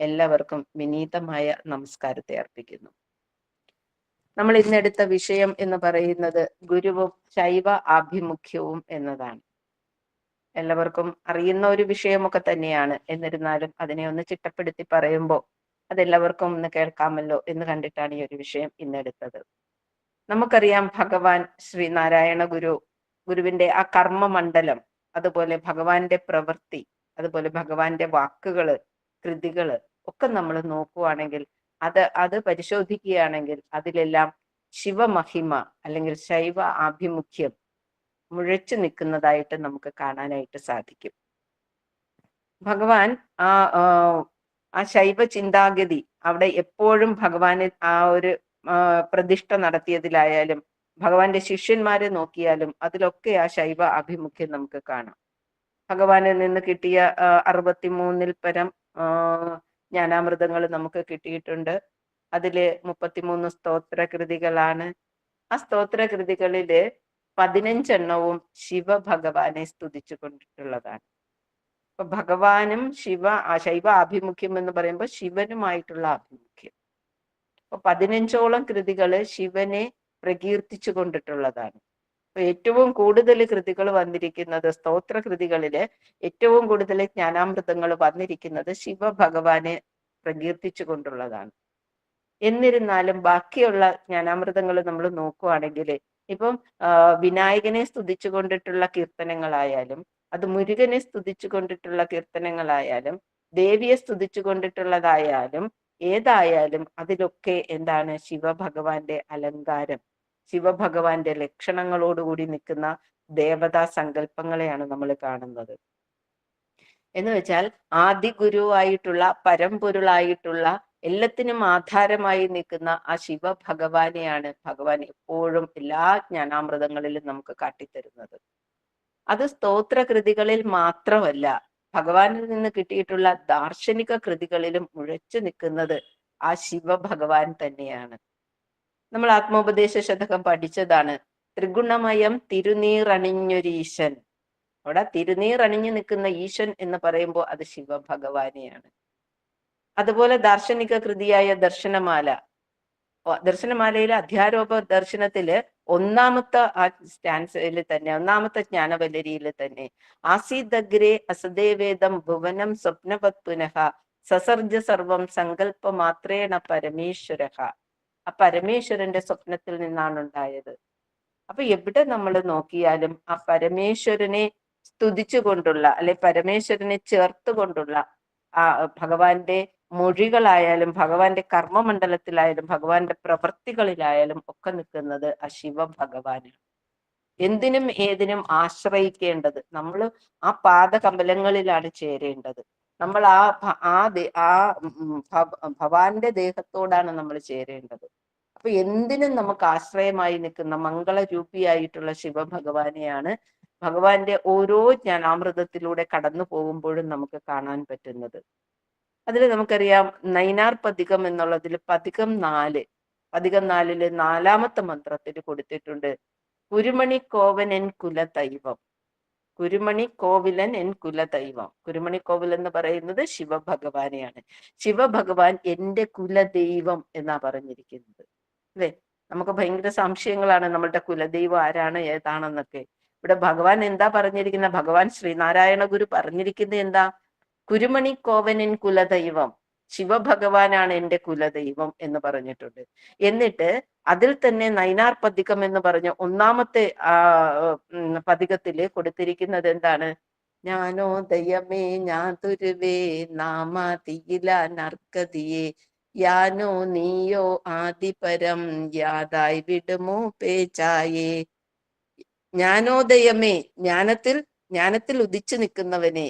എല്ലാവർക്കും വിനീതമായ നമസ്കാരത്തെ അർപ്പിക്കുന്നു. നമ്മൾ ഇന്നെടുത്ത വിഷയം എന്ന് പറയുന്നത് ഗുരുവും ശൈവ ആഭിമുഖ്യവും എന്നതാണ്. എല്ലാവർക്കും അറിയുന്ന ഒരു വിഷയമൊക്കെ തന്നെയാണ്. എന്നിരുന്നാലും അതിനെ ഒന്ന് ചിട്ടപ്പെടുത്തി പറയുമ്പോൾ അതെല്ലാവർക്കും ഒന്ന് കേൾക്കാമല്ലോ എന്ന് കണ്ടിട്ടാണ് ഈ ഒരു വിഷയം ഇന്നെടുത്തത്. നമുക്കറിയാം, ഭഗവാൻ ശ്രീനാരായണ ഗുരുവിന്റെ ആ കർമ്മമണ്ഡലം, അതുപോലെ ഭഗവാന്റെ പ്രവൃത്തി, അതുപോലെ ഭഗവാന്റെ വാക്കുകള്, കൃതികള് ഒക്കെ നമ്മൾ നോക്കുവാണെങ്കിൽ, അത് പരിശോധിക്കുകയാണെങ്കിൽ അതിലെല്ലാം ശിവമഹിമ അല്ലെങ്കിൽ ശൈവ ആഭിമുഖ്യം മുഴച്ചു നിൽക്കുന്നതായിട്ട് നമുക്ക് കാണാനായിട്ട് സാധിക്കും. ഭഗവാൻ ആ ആ ശൈവ ചിന്താഗതി അവിടെ എപ്പോഴും ഭഗവാന് ആ ഒരു പ്രതിഷ്ഠ നടത്തിയതിലായാലും ഭഗവാന്റെ ശിഷ്യന്മാരെ നോക്കിയാലും അതിലൊക്കെ ആ ശൈവ ആഭിമുഖ്യം നമുക്ക് കാണാം. ഭഗവാനിൽ നിന്ന് കിട്ടിയ 63 പരം ജ്ഞാനാമൃതങ്ങൾ നമുക്ക് കിട്ടിയിട്ടുണ്ട്. അതില് 33 സ്തോത്ര കൃതികളാണ്. ആ സ്തോത്ര കൃതികളില് 15 ശിവഭഗവാനെ സ്തുതിച്ചു കൊണ്ടിട്ടുള്ളതാണ്. അപ്പൊ ഭഗവാനും ശൈവ ആഭിമുഖ്യം എന്ന് പറയുമ്പോൾ ശിവനുമായിട്ടുള്ള ആഭിമുഖ്യം. അപ്പൊ 15ഓളം കൃതികള് ശിവനെ പ്രകീർത്തിച്ചു കൊണ്ടിട്ടുള്ളതാണ്. അപ്പൊ ഏറ്റവും കൂടുതൽ കൃതികൾ വന്നിരിക്കുന്നത്, സ്തോത്ര കൃതികളില് ഏറ്റവും കൂടുതൽ ജ്ഞാനാമൃതങ്ങൾ വന്നിരിക്കുന്നത് ശിവഭഗവാനെ പ്രകീർത്തിച്ചു കൊണ്ടുള്ളതാണ്. എന്നിരുന്നാലും ബാക്കിയുള്ള ജ്ഞാനാമൃതങ്ങൾ നമ്മൾ നോക്കുവാണെങ്കിൽ, ഇപ്പം വിനായകനെ സ്തുതിച്ചു കൊണ്ടിട്ടുള്ള കീർത്തനങ്ങളായാലും, അത് മുരുകനെ സ്തുതിച്ചു കൊണ്ടിട്ടുള്ള കീർത്തനങ്ങളായാലും, ദേവിയെ സ്തുതിച്ചു കൊണ്ടിട്ടുള്ളതായാലും, ഏതായാലും അതിലൊക്കെ എന്താണ് ശിവഭഗവാന്റെ അലങ്കാരം, ശിവഭഗവാന്റെ ലക്ഷണങ്ങളോടുകൂടി നിൽക്കുന്ന ദേവതാ സങ്കല്പങ്ങളെയാണ് നമ്മൾ കാണുന്നത്. എന്ന് വെച്ചാൽ ആദിഗുരുവായിട്ടുള്ള പരമ്പൊരുളായിട്ടുള്ള എല്ലാത്തിനും ആധാരമായി നിൽക്കുന്ന ആ ശിവഭഗവാനെയാണ് ഭഗവാൻ എപ്പോഴും എല്ലാ ജ്ഞാനാമൃതങ്ങളിലും നമുക്ക് കാട്ടിത്തരുന്നത്. അത് സ്തോത്ര കൃതികളിൽ മാത്രമല്ല, ഭഗവാനിൽ നിന്ന് കിട്ടിയിട്ടുള്ള ദാർശനിക കൃതികളിലും മുഴച്ചു നിൽക്കുന്നത് ആ ശിവഭഗവാൻ തന്നെയാണ്. നമ്മൾ ആത്മോപദേശ ശതകം പഠിച്ചതാണ്. ത്രിഗുണമയം തിരുനീറണിഞ്ഞൊരീശൻ. അവിടെ തിരുനീറണിഞ്ഞു നിൽക്കുന്ന ഈശൻ എന്ന് പറയുമ്പോൾ അത് ശിവഭഗവാനെയാണ്. അതുപോലെ ദാർശനിക കൃതിയായ ദർശനമാലയിലെ അധ്യാരോപ ദർശനത്തില് ഒന്നാമത്തെ ആ സ്റ്റാൻസയിൽ തന്നെ, ഒന്നാമത്തെ ജ്ഞാനവല്ലരിയിൽ തന്നെ, ആസീദഗ്രേ അസദേവേദം ഭുവനം സ്വപ്നവത് പുനഃ സസർജ സർവം സങ്കല്പ മാത്രേണ പരമേശ്വര. ആ പരമേശ്വരന്റെ സ്വപ്നത്തിൽ നിന്നാണ് ഉണ്ടായത്. അപ്പൊ എവിടെ നമ്മൾ നോക്കിയാലും ആ പരമേശ്വരനെ സ്തുതിച്ചുകൊണ്ടുള്ള, അല്ലെ പരമേശ്വരനെ ചേർത്തുകൊണ്ടുള്ള ആ ഭഗവാന്റെ മൊഴികളായാലും ഭഗവാന്റെ കർമ്മമണ്ഡലത്തിലായാലും ഭഗവാന്റെ പ്രവൃത്തികളിലായാലും ഒക്കെ നിൽക്കുന്നത് ആ ശിവഭഗവാനാണ്. എന്തിനും ഏതിനും ആശ്രയിക്കേണ്ടത് നമ്മൾ ആ പാദകമലങ്ങളിലാണ് ചേരേണ്ടത്. നമ്മൾ ഭഗവാന്റെ ദേഹത്തോടാണ് നമ്മൾ ചേരേണ്ടത്. അപ്പൊ എന്തിനും നമുക്ക് ആശ്രയമായി നിൽക്കുന്ന മംഗളരൂപിയായിട്ടുള്ള ശിവഭഗവാനെയാണ് ഭഗവാന്റെ ഓരോ ജ്ഞാനാമൃതത്തിലൂടെ കടന്നു പോകുമ്പോഴും നമുക്ക് കാണാൻ പറ്റുന്നത്. അതിൽ നമുക്കറിയാം, നൈനാർ പതികം എന്നുള്ളതിൽ പതികം 4, നാലാമത്തെ മന്ത്രത്തിൽ കൊടുത്തിട്ടുണ്ട്, കുരുമണി കോവനൻ കുലദൈവം. കുരുമണി കോവിലൻ എൻ കുലദൈവം. കുരുമണി കോവിൽ എന്ന് പറയുന്നത് ശിവഭഗവാനെയാണ്. ശിവഭഗവാൻ എന്റെ കുലദൈവം എന്നാ പറഞ്ഞിരിക്കുന്നത്. അല്ലെ, നമുക്ക് ഭയങ്കര സംശയങ്ങളാണ് നമ്മളുടെ കുലദൈവം ആരാണ് ഏതാണെന്നൊക്കെ. ഇവിടെ ഭഗവാൻ എന്താ പറഞ്ഞിരിക്കുന്ന, ഭഗവാൻ ശ്രീനാരായണ ഗുരു പറഞ്ഞിരിക്കുന്നത് എന്താ, കുരുമണി കോവനൻ കുലദൈവം, ശിവഭഗവാനാണ് എന്റെ കുലദൈവം എന്ന് പറഞ്ഞിട്ടുണ്ട്. എന്നിട്ട് അതിൽ തന്നെ നൈനാർ പതികം എന്ന് പറഞ്ഞ ഒന്നാമത്തെ പതികത്തില് കൊടുത്തിരിക്കുന്നത് എന്താണ്, ജ്ഞാനോദയമേ ഞാതുരുവേ നാമാതിയില നർക്കതിയെ യാനോ നീയോ ആദിപരം യാതായി വിടുമോ പേചായേ. ജ്ഞാനോദയമേ, ജ്ഞാനത്തിൽ ഉദിച്ചു നിൽക്കുന്നവനെ,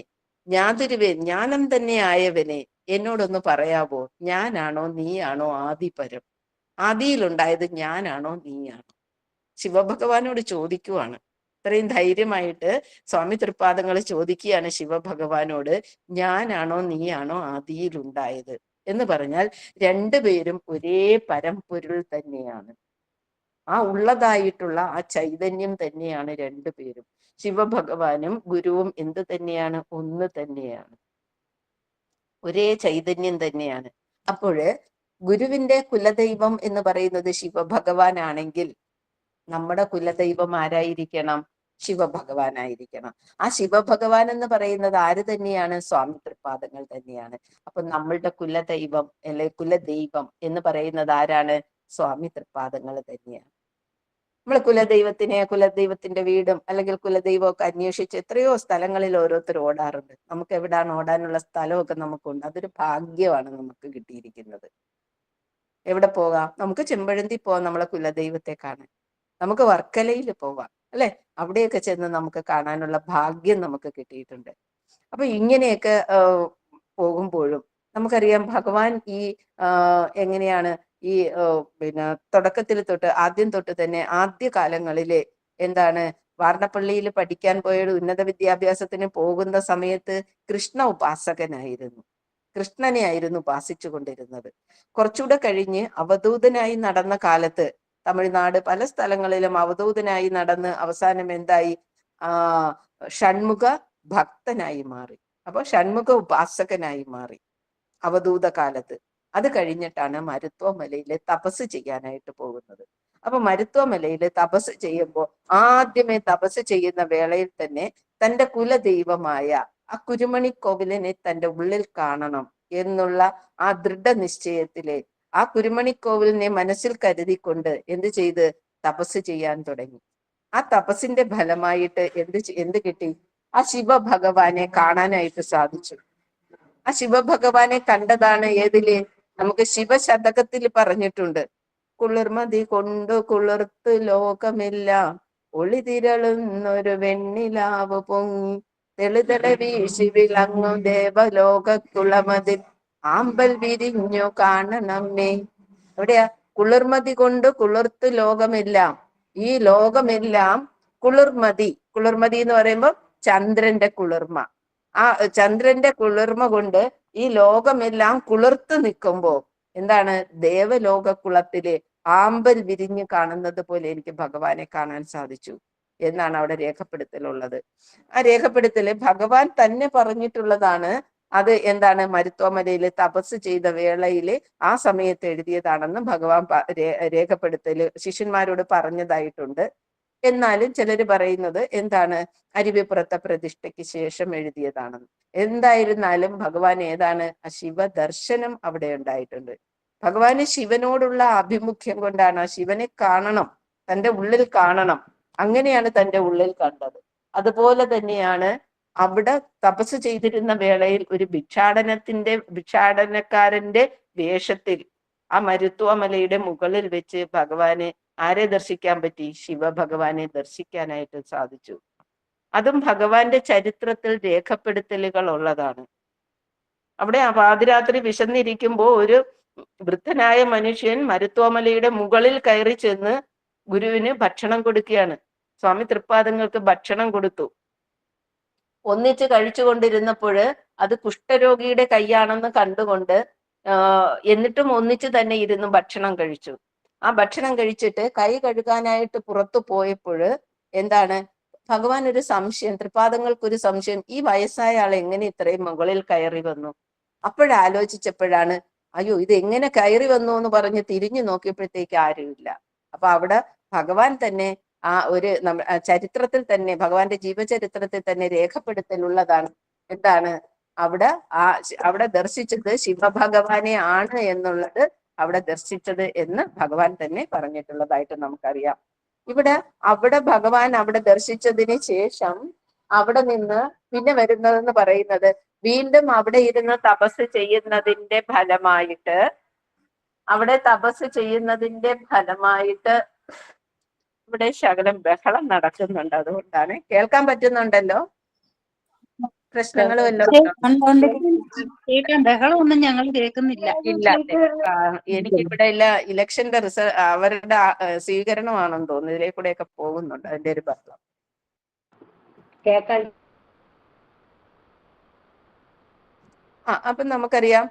ഞാതുരുവേ, ജ്ഞാനം തന്നെ ആയവനെ, എന്നോടൊന്ന് പറയാവോ, ഞാനാണോ നീയാണോ ആദിപരം? ആദിയിലുണ്ടായത് ഞാനാണോ നീയാണോ? ശിവഭഗവാനോട് ചോദിക്കുവാണ്. ഇത്രയും ധൈര്യമായിട്ട് സ്വാമി തൃപ്പാദങ്ങൾ ചോദിക്കുകയാണ് ശിവഭഗവാനോട്, ഞാനാണോ നീയാണോ ആദിയിലുണ്ടായത് എന്ന് പറഞ്ഞാൽ രണ്ടുപേരും ഒരേ പരമ്പൊരുൾ തന്നെയാണ്. ആ ഉള്ളതായിട്ടുള്ള ആ ചൈതന്യം തന്നെയാണ് രണ്ടുപേരും. ശിവഭഗവാനും ഗുരുവും എന്ത് തന്നെയാണ്? ഒന്ന് തന്നെയാണ്. ഒരേ ചൈതന്യം തന്നെയാണ്. അപ്പോഴ് ഗുരുവിന്റെ കുലദൈവം എന്ന് പറയുന്നത് ശിവഭഗവാനാണെങ്കിൽ നമ്മുടെ കുലദൈവം ആരായിരിക്കണം? ശിവഭഗവാനായിരിക്കണം. ആ ശിവഭഗവാൻ എന്ന് പറയുന്നത് ആര് തന്നെയാണ്? സ്വാമി തൃപ്പാദങ്ങൾ തന്നെയാണ്. അപ്പൊ നമ്മളുടെ കുലദൈവം അല്ലെ കുലദൈവം എന്ന് പറയുന്നത് ആരാണ്? സ്വാമി തൃപ്പാദങ്ങൾ തന്നെയാണ്. നമ്മൾ കുലദൈവത്തിന്റെ വീടും അല്ലെങ്കിൽ കുലദൈവം ഒക്കെ അന്വേഷിച്ച് എത്രയോ സ്ഥലങ്ങളിൽ ഓരോരുത്തർ ഓടാറുണ്ട്. നമുക്ക് എവിടാണ് ഓടാനുള്ള സ്ഥലമൊക്കെ നമുക്കുണ്ട്. അതൊരു ഭാഗ്യമാണ് നമുക്ക് കിട്ടിയിരിക്കുന്നത്. എവിടെ പോകാം? നമുക്ക് ചെമ്പഴന്തി പോകാം നമ്മളെ കുലദൈവത്തെ കാണാൻ. നമുക്ക് വർക്കലയിൽ പോവാം അല്ലെ? അവിടെയൊക്കെ ചെന്ന് നമുക്ക് കാണാനുള്ള ഭാഗ്യം നമുക്ക് കിട്ടിയിട്ടുണ്ട്. അപ്പൊ ഇങ്ങനെയൊക്കെ പോകുമ്പോഴും നമുക്കറിയാം ഭഗവാൻ ഈ എങ്ങനെയാണ് ഈ പിന്നെ തുടക്കത്തിൽ തൊട്ട് ആദ്യം തൊട്ട് തന്നെ ആദ്യ കാലങ്ങളിലെ എന്താണ് വാർണപ്പള്ളിയിൽ പഠിക്കാൻ പോയ ഉന്നത വിദ്യാഭ്യാസത്തിന് പോകുന്ന സമയത്ത് കൃഷ്ണ ഉപാസകനായിരുന്നു. കൃഷ്ണനെ ആയിരുന്നു ഉപാസിച്ചു കൊണ്ടിരുന്നത്. കുറച്ചുകൂടെ കഴിഞ്ഞ് അവധൂതനായി നടന്ന കാലത്ത് തമിഴ്നാട് പല സ്ഥലങ്ങളിലും അവധൂതനായി നടന്ന് അവസാനം എന്തായി? ഷൺമുഖ ഭക്തനായി മാറി. അപ്പൊ ഷൺമുഖ ഉപാസകനായി മാറി അവധൂത കാലത്ത്. അത് കഴിഞ്ഞിട്ടാണ് മരുത്വമലയില് തപസ് ചെയ്യാനായിട്ട് പോകുന്നത്. അപ്പൊ മരുത്വമലയില് തപസ് ചെയ്യുമ്പോൾ ആദ്യമേ തപസ് ചെയ്യുന്ന വേളയിൽ തന്നെ തന്റെ കുലദൈവമായ ആ കുരുമണിക്കോവിലിനെ തന്റെ ഉള്ളിൽ കാണണം എന്നുള്ള ആ ദൃഢനിശ്ചയത്തിലെ ആ കുരുമണിക്കോവിലിനെ മനസ്സിൽ കരുതിക്കൊണ്ട് എന്ത് ചെയ്ത് തപസ് ചെയ്യാൻ തുടങ്ങി. ആ തപസ്സിന്റെ ഫലമായിട്ട് എന്ത് കിട്ടി? ആ ശിവഭഗവാനെ കാണാനായിട്ട് സാധിച്ചു. ആ ശിവഭഗവാനെ കണ്ടതാണ് ഏതില്? നമുക്ക് ശിവശതകത്തിൽ പറഞ്ഞിട്ടുണ്ട്. കുളിർമതി കൊണ്ടു കുളിർത്തു ലോകമെല്ലാം ഒളിതിരളുന്നൊരു വെണ്ണിലാവ് പൊങ്ങി തെളിതട വീശി വിളങ്ങു ദേവലോകക്കുളമതിൽ ആമ്പൽ വിരിഞ്ഞു കാണണമേ. എവിടെയാ? കുളിർമതി കൊണ്ട് കുളിർത്തു ലോകമെല്ലാം. ഈ ലോകമെല്ലാം കുളിർമതി. കുളിർമതി എന്ന് പറയുമ്പോൾ ചന്ദ്രന്റെ കുളിർമ. ആ ചന്ദ്രന്റെ കുളിർമ കൊണ്ട് ഈ ലോകമെല്ലാം കുളിർത്ത് നിൽക്കുമ്പോ എന്താണ്? ദേവലോകക്കുളത്തില് ആമ്പൽ വിരിഞ്ഞ് കാണുന്നത് പോലെ എനിക്ക് ഭഗവാനെ കാണാൻ സാധിച്ചു എന്നാണ് അവിടെ രേഖപ്പെടുത്തലുള്ളത്. ആ രേഖപ്പെടുത്തല് ഭഗവാൻ തന്നെ പറഞ്ഞിട്ടുള്ളതാണ്. അത് എന്താണ്? മരുത്വമലയില് തപസ് ചെയ്ത വേളയില് ആ സമയത്ത് എഴുതിയതാണെന്ന് ഭഗവാൻ രേഖപ്പെടുത്തല് ശിഷ്യന്മാരോട് പറഞ്ഞതായിട്ടുണ്ട്. എന്നാലും ചിലര് പറയുന്നത് എന്താണ്? അരുവിപ്പുറത്തെ പ്രതിഷ്ഠയ്ക്ക് ശേഷം എഴുതിയതാണെന്ന്. എന്തായിരുന്നാലും ഭഗവാൻ ഏതാണ്? ആ ശിവദർശനം അവിടെ ഉണ്ടായിട്ടുണ്ട്. ഭഗവാന് ശിവനോടുള്ള ആഭിമുഖ്യം കൊണ്ടാണ് ആ ശിവനെ കാണണം, തന്റെ ഉള്ളിൽ കാണണം. അങ്ങനെയാണ് തന്റെ ഉള്ളിൽ കണ്ടത്. അതുപോലെ തന്നെയാണ് അവിടെ തപസ് ചെയ്തിരുന്ന വേളയിൽ ഒരു ഭിക്ഷാടനക്കാരന്റെ വേഷത്തിൽ ആ മരുത്വമലയുടെ മുകളിൽ വെച്ച് ഭഗവാനെ ആരെ ദർശിക്കാൻ പറ്റി? ശിവഭഗവാനെ ദർശിക്കാനായിട്ട് സാധിച്ചു. അതും ഭഗവാന്റെ ചരിത്രത്തിൽ രേഖപ്പെടുത്തലുകൾ ഉള്ളതാണ്. അവിടെ പാതിരാത്രി വിശന്നിരിക്കുമ്പോൾ ഒരു വൃദ്ധനായ മനുഷ്യൻ മരുത്വമലയുടെ മുകളിൽ കയറി ചെന്ന് ഗുരുവിന് ഭക്ഷണം കൊടുക്കുകയാണ്. സ്വാമി തൃപ്പാദങ്ങൾക്ക് ഭക്ഷണം കൊടുത്തു. ഒന്നിച്ച് കഴിച്ചുകൊണ്ടിരുന്നപ്പോൾ അത് കുഷ്ഠരോഗിയുടെ കൈയാണെന്ന് കണ്ടുകൊണ്ട് എന്നിട്ടും ഒന്നിച്ച് തന്നെ ഇരുന്ന് ഭക്ഷണം കഴിച്ചു. ആ ഭക്ഷണം കഴിച്ചിട്ട് കൈ കഴുകാനായിട്ട് പുറത്തു പോയപ്പോൾ എന്താണ്? ഭഗവാൻ ഒരു സംശയം, തൃപ്പാദങ്ങൾക്കൊരു സംശയം, ഈ വയസ്സായ ആൾ എങ്ങനെ ഇത്രയും മുകളിൽ കയറി വന്നു? അപ്പോഴാലോചിച്ചപ്പോഴാണ് അയ്യോ ഇത് എങ്ങനെ കയറി വന്നു എന്ന് പറഞ്ഞ് തിരിഞ്ഞു നോക്കിയപ്പോഴത്തേക്ക് ആരുമില്ല. അപ്പൊ അവിടെ ഭഗവാൻ തന്നെ ആ ഒരു ചരിത്രത്തിൽ തന്നെ ഭഗവാന്റെ ജീവചരിത്രത്തിൽ തന്നെ രേഖപ്പെടുത്തലുള്ളതാണ്. എന്താണ്? അവിടെ ദർശിച്ചത് ശിവഭഗവാനെ ആണ് എന്നുള്ളത് അവിടെ ദർശിച്ചത് എന്ന് ഭഗവാൻ തന്നെ പറഞ്ഞിട്ടുള്ളതായിട്ട് നമുക്കറിയാം. അവിടെ ഭഗവാൻ അവിടെ ദർശിച്ചതിന് ശേഷം അവിടെ നിന്ന് പിന്നെ വരുന്നതെന്ന് പറയുന്നത് വീണ്ടും അവിടെ ഇരുന്ന് തപസ് ചെയ്യുന്നതിന്റെ ഫലമായിട്ട് ഇവിടെ ശകലം ബഹളം നടക്കുന്നുണ്ട്. അതുകൊണ്ടാണ്. കേൾക്കാൻ പറ്റുന്നുണ്ടല്ലോ? പ്രശ്നങ്ങൾ ബഹളമൊന്നും ഞങ്ങൾ കേൾക്കുന്നില്ല. ഇല്ല. എനിക്കിവിടെ ഇലക്ഷന്റെ അവരുടെ സ്വീകരണമാണെന്ന് തോന്നുന്നു. ഇതിലെ കൂടെയൊക്കെ പോകുന്നുണ്ട് അതിന്റെ ഒരു ബഹളം കേൾക്കാൻ. അപ്പൊ നമുക്കറിയാം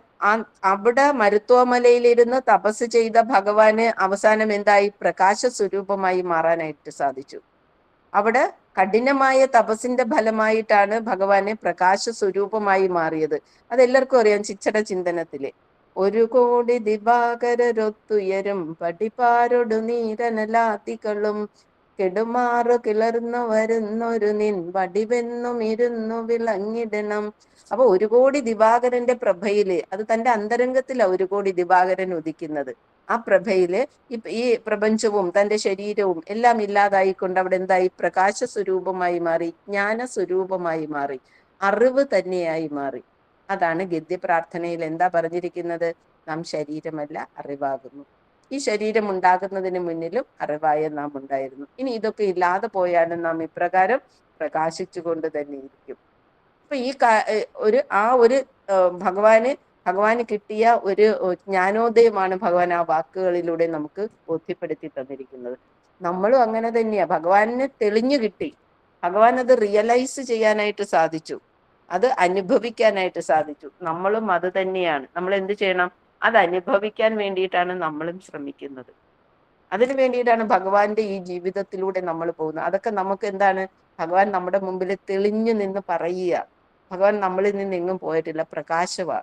അവിടെ മരുത്വമലയിലിരുന്ന് തപസ് ചെയ്ത ഭഗവാന് അവസാനം എന്തായി? പ്രകാശ സ്വരൂപമായി മാറാനായിട്ട് സാധിച്ചു. അവിടെ കഠിനമായ തപസ്സിന്റെ ഫലമായിട്ടാണ് ഭഗവാനെ പ്രകാശ സ്വരൂപമായി മാറിയത്. അതെല്ലാവർക്കും അറിയാം. ചിച്ചട ചിന്തനത്തില് ഒരു കോടി ദിവാകരൊത്തുയരും പടിപ്പാരൊടു നീരനലാതികളും കെടുമാറു കിളർന്നു വരുന്നൊരു നിൻ വടിവെന്നും ഇരുന്നു വിളങ്ങിടണം. അപ്പൊ ഒരു കോടി ദിവാകരന്റെ പ്രഭയില്, അത് തന്റെ അന്തരംഗത്തിലാ ഒരു കോടി ദിവാകരൻ ഉദിക്കുന്നത്. ആ പ്രഭയില് ഈ പ്രപഞ്ചവും തന്റെ ശരീരവും എല്ലാം ഇല്ലാതായിക്കൊണ്ട് അവിടെ എന്തായി? പ്രകാശ സ്വരൂപമായി മാറി, ജ്ഞാന സ്വരൂപമായി മാറി, അറിവ് തന്നെയായി മാറി. അതാണ് ഗദ്യ പ്രാർത്ഥനയിൽ എന്താ പറഞ്ഞിരിക്കുന്നത്? നാം ശരീരമല്ല, അറിവാകുന്നു. ഈ ശരീരം ഉണ്ടാകുന്നതിന് മുന്നിലും അറിവായ നാം ഉണ്ടായിരുന്നു. ഇനി ഇതൊക്കെ ഇല്ലാതെ പോയാലും നാം ഇപ്രകാരം പ്രകാശിച്ചുകൊണ്ട് തന്നെ ഇരിക്കും. അപ്പൊ ഒരു ഭഗവാന് കിട്ടിയ ഒരു ജ്ഞാനോദയമാണ് ഭഗവാൻ ആ വാക്കുകളിലൂടെ നമുക്ക് ബോധ്യപ്പെടുത്തി തന്നിരിക്കുന്നത്. നമ്മളും അങ്ങനെ തന്നെയാ. ഭഗവാന് തെളിഞ്ഞു കിട്ടി, ഭഗവാൻ അത് റിയലൈസ് ചെയ്യാനായിട്ട് സാധിച്ചു, അത് അനുഭവിക്കാനായിട്ട് സാധിച്ചു. നമ്മളും അത് തന്നെയാണ്. നമ്മൾ എന്ത് ചെയ്യണം? അത് അനുഭവിക്കാൻ വേണ്ടിയിട്ടാണ് നമ്മളും ശ്രമിക്കുന്നത്. അതിനു വേണ്ടിയിട്ടാണ് ഭഗവാന്റെ ഈ ജീവിതത്തിലൂടെ നമ്മൾ പോകുന്നത്. അതൊക്കെ നമുക്ക് എന്താണ്? ഭഗവാൻ നമ്മുടെ മുമ്പിൽ തെളിഞ്ഞു നിന്ന് പറയുക. ഭഗവാൻ നമ്മളിൽ നിന്ന് എങ്ങും പോയിട്ടില്ല, പ്രകാശവാ.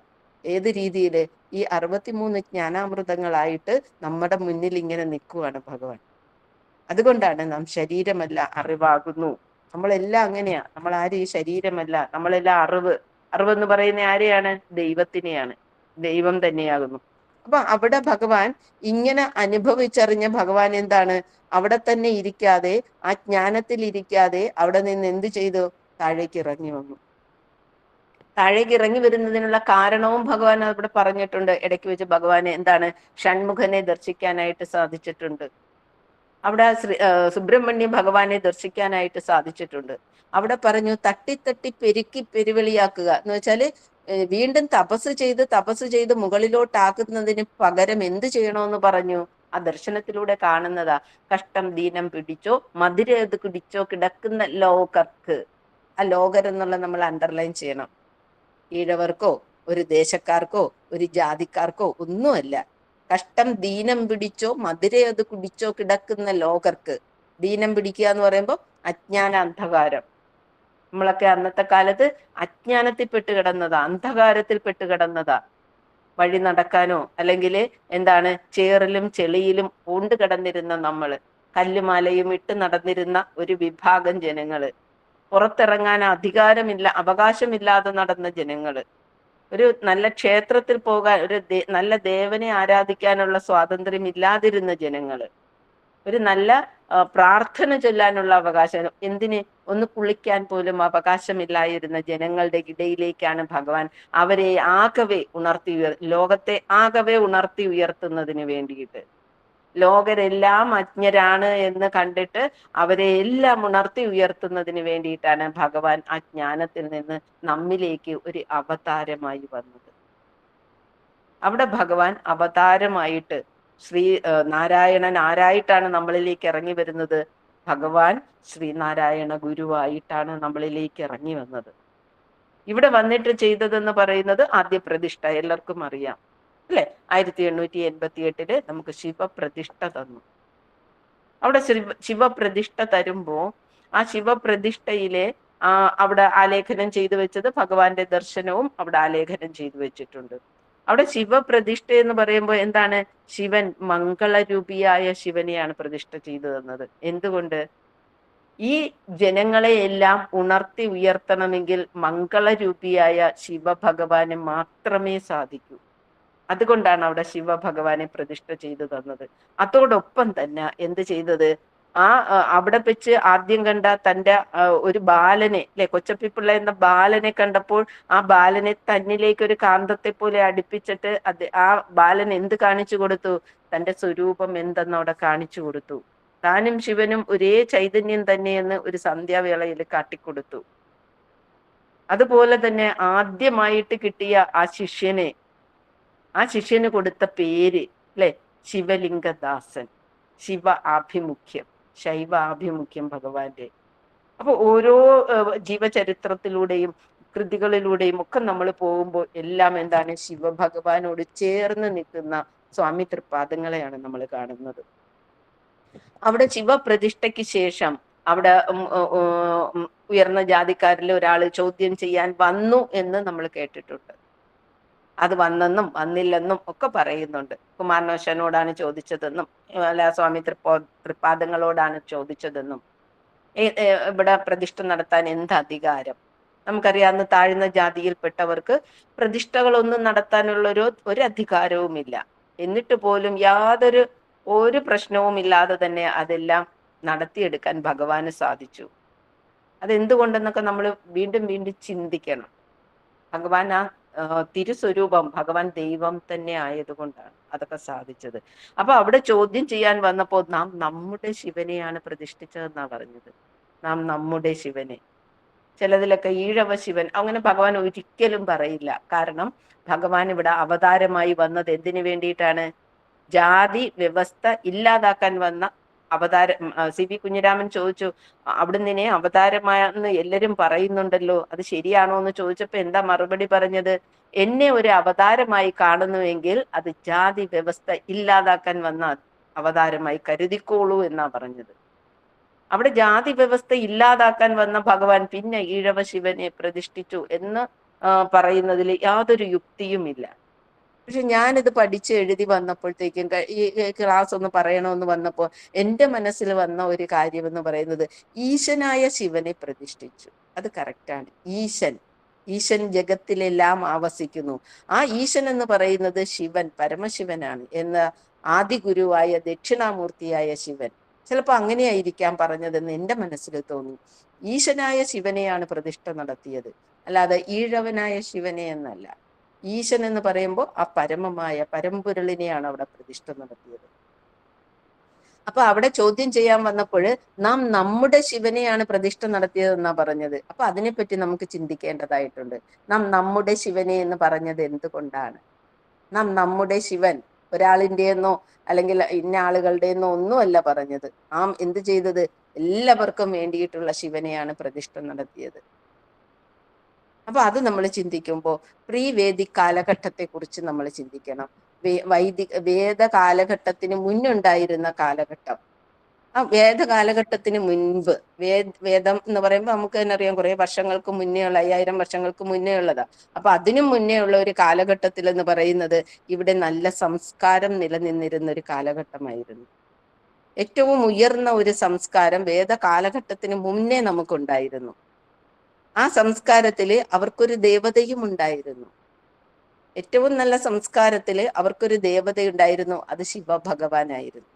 ഏത് രീതിയില്? ഈ 63 ജ്ഞാനാമൃതങ്ങളായിട്ട് നമ്മുടെ മുന്നിൽ ഇങ്ങനെ നിൽക്കുവാണ് ഭഗവാൻ. അതുകൊണ്ടാണ് നാം ശരീരമല്ല, അറിവാകുന്നു. നമ്മളെല്ലാം അങ്ങനെയാ. നമ്മൾ ആരും ഈ ശരീരമല്ല, നമ്മളെല്ലാം അറിവെന്ന് പറയുന്ന ആരെയാണ്? ദൈവത്തിനെയാണ്. ദൈവം തന്നെയാകുന്നു. അപ്പൊ അവിടെ ഭഗവാൻ ഇങ്ങനെ അനുഭവിച്ചറിഞ്ഞ ഭഗവാൻ എന്താണ്? അവിടെ തന്നെ ഇരിക്കാതെ, ആ ജ്ഞാനത്തിൽ ഇരിക്കാതെ അവിടെ നിന്ന് എന്ത് ചെയ്തു? താഴേക്ക് ഇറങ്ങി വന്നു. താഴേക്ക് ഇറങ്ങി വരുന്നതിനുള്ള കാരണവും ഭഗവാൻ അവിടെ പറഞ്ഞിട്ടുണ്ട്. ഇടയ്ക്ക് വെച്ച് ഭഗവാനെ എന്താണ്? ഷൺമുഖനെ ദർശിക്കാനായിട്ട് സാധിച്ചിട്ടുണ്ട്. അവിടെ സുബ്രഹ്മണ്യ ഭഗവാനെ ദർശിക്കാനായിട്ട് സാധിച്ചിട്ടുണ്ട്. അവിടെ പറഞ്ഞു തട്ടി പെരുക്കി പെരുവെളിയാക്കുക എന്ന് വെച്ചാല് വീണ്ടും തപസ് ചെയ്ത് മുകളിലോട്ടാക്കുന്നതിന് പകരം എന്ത് ചെയ്യണമെന്ന് പറഞ്ഞു? ആ ദർശനത്തിലൂടെ കാണുന്നതാ. കഷ്ടം ദീനം പിടിച്ചോ മധുരത് കുടിച്ചോ കിടക്കുന്ന ലോകർക്ക്. ആ ലോകരെന്നുള്ള നമ്മൾ അണ്ടർലൈൻ ചെയ്യണം. ഈഴവർക്കോ ഒരു ദേശക്കാർക്കോ ഒരു ജാതിക്കാർക്കോ ഒന്നുമല്ല. കഷ്ടം ദീനം പിടിച്ചോ മധുരയത് കുടിച്ചോ കിടക്കുന്ന ലോകർക്ക്. ദീനം പിടിക്കുക എന്ന് പറയുമ്പോൾ അജ്ഞാന അന്ധകാരം. നമ്മളൊക്കെ അന്നത്തെ കാലത്ത് അജ്ഞാനത്തിൽ പെട്ട് കിടന്നതാ, അന്ധകാരത്തിൽ പെട്ട് കിടന്നതാ. വഴി നടക്കാനോ അല്ലെങ്കിൽ എന്താണ് ചേറിലും ചെളിയിലും പൂണ്ട് കിടന്നിരുന്ന നമ്മള്, കല്ലുമാലയും ഇട്ട് നടന്നിരുന്ന ഒരു വിഭാഗം ജനങ്ങള്, പുറത്തിറങ്ങാൻ അധികാരമില്ല, അവകാശമില്ലാതെ നടന്ന ജനങ്ങള്, ഒരു നല്ല ക്ഷേത്രത്തിൽ പോകാൻ, നല്ല ദേവനെ ആരാധിക്കാനുള്ള സ്വാതന്ത്ര്യം ഇല്ലാതിരുന്ന ജനങ്ങള്, ഒരു നല്ല പ്രാർത്ഥന ചൊല്ലാനുള്ള അവകാശം, എന്തിന് ഒന്ന് കുളിക്കാൻ പോലും അവകാശമില്ലായിരുന്ന ജനങ്ങളുടെ ഇടയിലേക്കാണ് ഭഗവാൻ അവരെ ആകവെ ലോകത്തെ ആകവെ ഉണർത്തി ഉയർത്തുന്നതിന് വേണ്ടിയിട്ട്. ലോകരെല്ലാം അജ്ഞരാണ് എന്ന് കണ്ടിട്ട് അവരെ എല്ലാം ഉണർത്തി ഉയർത്തുന്നതിന് വേണ്ടിയിട്ടാണ് ഭഗവാൻ ആ ജ്ഞാനത്തിൽ നിന്ന് നമ്മിലേക്ക് ഒരു അവതാരമായി വന്നത്. അവിടെ ഭഗവാൻ അവതാരമായിട്ട് നാരായണൻ ആരായിട്ടാണ് നമ്മളിലേക്ക് ഇറങ്ങി വരുന്നത്? ഭഗവാൻ ശ്രീനാരായണ ഗുരുവായിട്ടാണ് നമ്മളിലേക്ക് ഇറങ്ങി വന്നത്. ഇവിടെ വന്നിട്ട് ചെയ്തതെന്ന് പറയുന്നത് ആദ്യ പ്രതിഷ്ഠ, എല്ലാവർക്കും അറിയാം അല്ലെ? 1888 നമുക്ക് ശിവപ്രതിഷ്ഠ തന്നു. അവിടെ ശിവപ്രതിഷ്ഠ തരുമ്പോ ആ ശിവപ്രതിഷ്ഠയിലെ അവിടെ ആലേഖനം ചെയ്തു വെച്ചത് ഭഗവാന്റെ ദർശനവും അവിടെ ആലേഖനം ചെയ്തു വെച്ചിട്ടുണ്ട്. അവിടെ ശിവപ്രതിഷ്ഠ എന്ന് പറയുമ്പോൾ എന്താണ്? ശിവൻ, മംഗളരൂപിയായ ശിവനെയാണ് പ്രതിഷ്ഠ ചെയ്തു തന്നത്. എന്തുകൊണ്ട്? ഈ ജനങ്ങളെ എല്ലാം ഉണർത്തി ഉയർത്തണമെങ്കിൽ മംഗളരൂപിയായ ശിവഭഗവാന് മാത്രമേ സാധിക്കൂ. അതുകൊണ്ടാണ് അവിടെ ശിവഭഗവാനെ പ്രതിഷ്ഠ ചെയ്തു തന്നത്. അതോടൊപ്പം തന്നെ എന്ത് ചെയ്തത്? അവിടെ വെച്ച് ആദ്യം കണ്ട തൻ്റെ ഒരു ബാലനെ അല്ലെ, കൊച്ചപ്പിപ്പിള്ള എന്ന ബാലനെ കണ്ടപ്പോൾ ആ ബാലനെ തന്നിലേക്ക് ഒരു കാന്തത്തെ പോലെ അടുപ്പിച്ചിട്ട് ആ ബാലൻ എന്ത് കാണിച്ചു കൊടുത്തു? തൻ്റെ സ്വരൂപം എന്തെന്ന് അവിടെ കാണിച്ചു കൊടുത്തു. താനും ശിവനും ഒരേ ചൈതന്യം തന്നെയെന്ന് ഒരു സന്ധ്യാവേളയിൽ കാട്ടിക്കൊടുത്തു. അതുപോലെ തന്നെ ആദ്യമായിട്ട് കിട്ടിയ ആ ശിഷ്യന് കൊടുത്ത പേര് അല്ലെ, ശിവലിംഗദാസൻ, ശിവ ആഭിമുഖ്യം, ശൈവ ആഭിമുഖ്യം ഭഗവാന്റെ. അപ്പൊ ഓരോ ജീവചരിത്രത്തിലൂടെയും കൃതികളിലൂടെയും ഒക്കെ നമ്മൾ പോകുമ്പോൾ എല്ലാം എന്താണ്? ശിവഭഗവാനോട് ചേർന്ന് നിൽക്കുന്ന സ്വാമി തൃപ്പാദങ്ങളെയാണ് നമ്മൾ കാണുന്നത്. അവിടെ ശിവപ്രതിഷ്ഠയ്ക്ക് ശേഷം അവിടെ ഉയർന്ന ജാതിക്കാരിൽ ഒരാൾ ചോദ്യം ചെയ്യാൻ വന്നു എന്ന് നമ്മൾ കേട്ടിട്ടുണ്ട്. അത് വന്നെന്നും വന്നില്ലെന്നും ഒക്കെ പറയുന്നുണ്ട്. കുമാരനാശാനോടാണ് ചോദിച്ചതെന്നും അല്ല സ്വാമി തൃപ്പാദങ്ങളോടാണ് ചോദിച്ചതെന്നും ഇവിടെ പ്രതിഷ്ഠ നടത്താൻ എന്ത് അധികാരം? നമുക്കറിയാം, അന്ന് താഴ്ന്ന ജാതിയിൽപ്പെട്ടവർക്ക് പ്രതിഷ്ഠകളൊന്നും നടത്താനുള്ളൊരു അധികാരവുമില്ല. എന്നിട്ട് പോലും ഒരു പ്രശ്നവും ഇല്ലാതെ തന്നെ അതെല്ലാം നടത്തിയെടുക്കാൻ ഭഗവാന് സാധിച്ചു. അതെന്തുകൊണ്ടെന്നൊക്കെ നമ്മൾ വീണ്ടും വീണ്ടും ചിന്തിക്കണം. ഭഗവാൻ തിരുസ്വരൂപം, ഭഗവാൻ ദൈവം തന്നെ ആയതുകൊണ്ടാണ് അതൊക്കെ സാധിച്ചത്. അപ്പൊ അവിടെ ചോദ്യം ചെയ്യാൻ വന്നപ്പോ നാം നമ്മുടെ ശിവനെയാണ് പ്രതിഷ്ഠിച്ചതെന്നാ പറഞ്ഞത്. നാം നമ്മുടെ ശിവനെ. ചിലതിലൊക്കെ ഈഴവ ശിവൻ, അങ്ങനെ ഭഗവാൻ ഒരിക്കലും പറയില്ല. കാരണം ഭഗവാൻ ഇവിടെ അവതാരമായി വന്നത് എന്തിനു വേണ്ടിയിട്ടാണ്? ജാതി വ്യവസ്ഥ ഇല്ലാതാക്കാൻ വന്ന അവതാരം. സി വി കുഞ്ഞിരാമൻ ചോദിച്ചു, അവിടുന്ന് അവതാരമായെന്ന് എല്ലാരും പറയുന്നുണ്ടല്ലോ, അത് ശരിയാണോ എന്ന് ചോദിച്ചപ്പോ എന്താ മറുപടി പറഞ്ഞത്? എന്നെ ഒരു അവതാരമായി കാണുന്നുവെങ്കിൽ അത് ജാതി വ്യവസ്ഥ ഇല്ലാതാക്കാൻ വന്ന അവതാരമായി കരുതിക്കോളൂ എന്നാ പറഞ്ഞത്. അവിടെ ജാതി വ്യവസ്ഥ ഇല്ലാതാക്കാൻ വന്ന ഭഗവാൻ പിന്നെ ഈഴവ ശിവനെ പ്രതിഷ്ഠിച്ചു എന്ന് പറയുന്നതിൽ യാതൊരു യുക്തിയുമില്ല. പക്ഷെ ഞാനിത് പഠിച്ച് എഴുതി വന്നപ്പോഴത്തേക്കും ഈ ക്ലാസ് ഒന്ന് പറയണമെന്ന് വന്നപ്പോൾ എൻ്റെ മനസ്സിൽ വന്ന ഒരു കാര്യം എന്ന് പറയുന്നത്, ഈശനായ ശിവനെ പ്രതിഷ്ഠിച്ചു. അത് കറക്റ്റാണ്. ഈശൻ ജഗത്തിലെല്ലാം ആവസിക്കുന്നു. ആ ഈശൻ എന്ന് പറയുന്നത് ശിവൻ, പരമശിവനാണ് എന്ന ആദിഗുരുവായ ദക്ഷിണാമൂർത്തിയായ ശിവൻ. ചിലപ്പോൾ അങ്ങനെയായിരിക്കാം പറഞ്ഞതെന്ന് എൻ്റെ മനസ്സിൽ തോന്നി. ഈശനായ ശിവനെയാണ് പ്രതിഷ്ഠ നടത്തിയത്, അല്ലാതെ ഈഴവനായ ശിവനെ എന്നല്ല. ഈശൻ എന്ന് പറയുമ്പോൾ ആ പരമമായ പരമ്പൊരുളിനെയാണ് അവിടെ പ്രതിഷ്ഠ നടത്തിയത്. അപ്പൊ അവിടെ ചോദ്യം ചെയ്യാൻ വന്നപ്പോൾ നാം നമ്മുടെ ശിവനെയാണ് പ്രതിഷ്ഠ നടത്തിയതെന്നാ പറഞ്ഞത്. അപ്പൊ അതിനെപ്പറ്റി നമുക്ക് ചിന്തിക്കേണ്ടതായിട്ടുണ്ട്. നാം നമ്മുടെ ശിവനെ എന്ന് പറഞ്ഞത് എന്തുകൊണ്ടാണ്? നാം നമ്മുടെ ശിവൻ ഒരാളിൻ്റെയെന്നോ അല്ലെങ്കിൽ ഇന്ന ആളുകളുടെയെന്നോ ഒന്നുമല്ല പറഞ്ഞത്. നാം എന്ത് ചെയ്തത്? എല്ലാവർക്കും വേണ്ടിയിട്ടുള്ള ശിവനെയാണ് പ്രതിഷ്ഠ നടത്തിയത്. അപ്പൊ അത് നമ്മൾ ചിന്തിക്കുമ്പോൾ പ്രീ വേദിക് കാലഘട്ടത്തെ കുറിച്ച് നമ്മൾ ചിന്തിക്കണം. വേദ കാലഘട്ടത്തിന് മുന്നുണ്ടായിരുന്ന കാലഘട്ടം, ആ വേദ കാലഘട്ടത്തിന് മുൻപ്, വേദം എന്ന് പറയുമ്പോൾ നമുക്ക് തന്നെ അറിയാം, കുറെ വർഷങ്ങൾക്ക് മുന്നേ ഉള്ള 5000 വർഷങ്ങൾക്ക് മുന്നേ ഉള്ളതാ. അപ്പൊ അതിനും മുന്നേ ഉള്ള ഒരു കാലഘട്ടത്തിൽ എന്ന് പറയുന്നത് ഇവിടെ നല്ല സംസ്കാരം നിലനിന്നിരുന്ന ഒരു കാലഘട്ടമായിരുന്നു. ഏറ്റവും ഉയർന്ന ഒരു സംസ്കാരം വേദ കാലഘട്ടത്തിന് മുന്നേ നമുക്കുണ്ടായിരുന്നു. ആ സംസ്കാരത്തില് അവർക്കൊരു ദേവതയും ഉണ്ടായിരുന്നു. ഏറ്റവും നല്ല സംസ്കാരത്തില് അവർക്കൊരു ദേവതയുണ്ടായിരുന്നു, അത് ശിവഭഗവാനായിരുന്നു.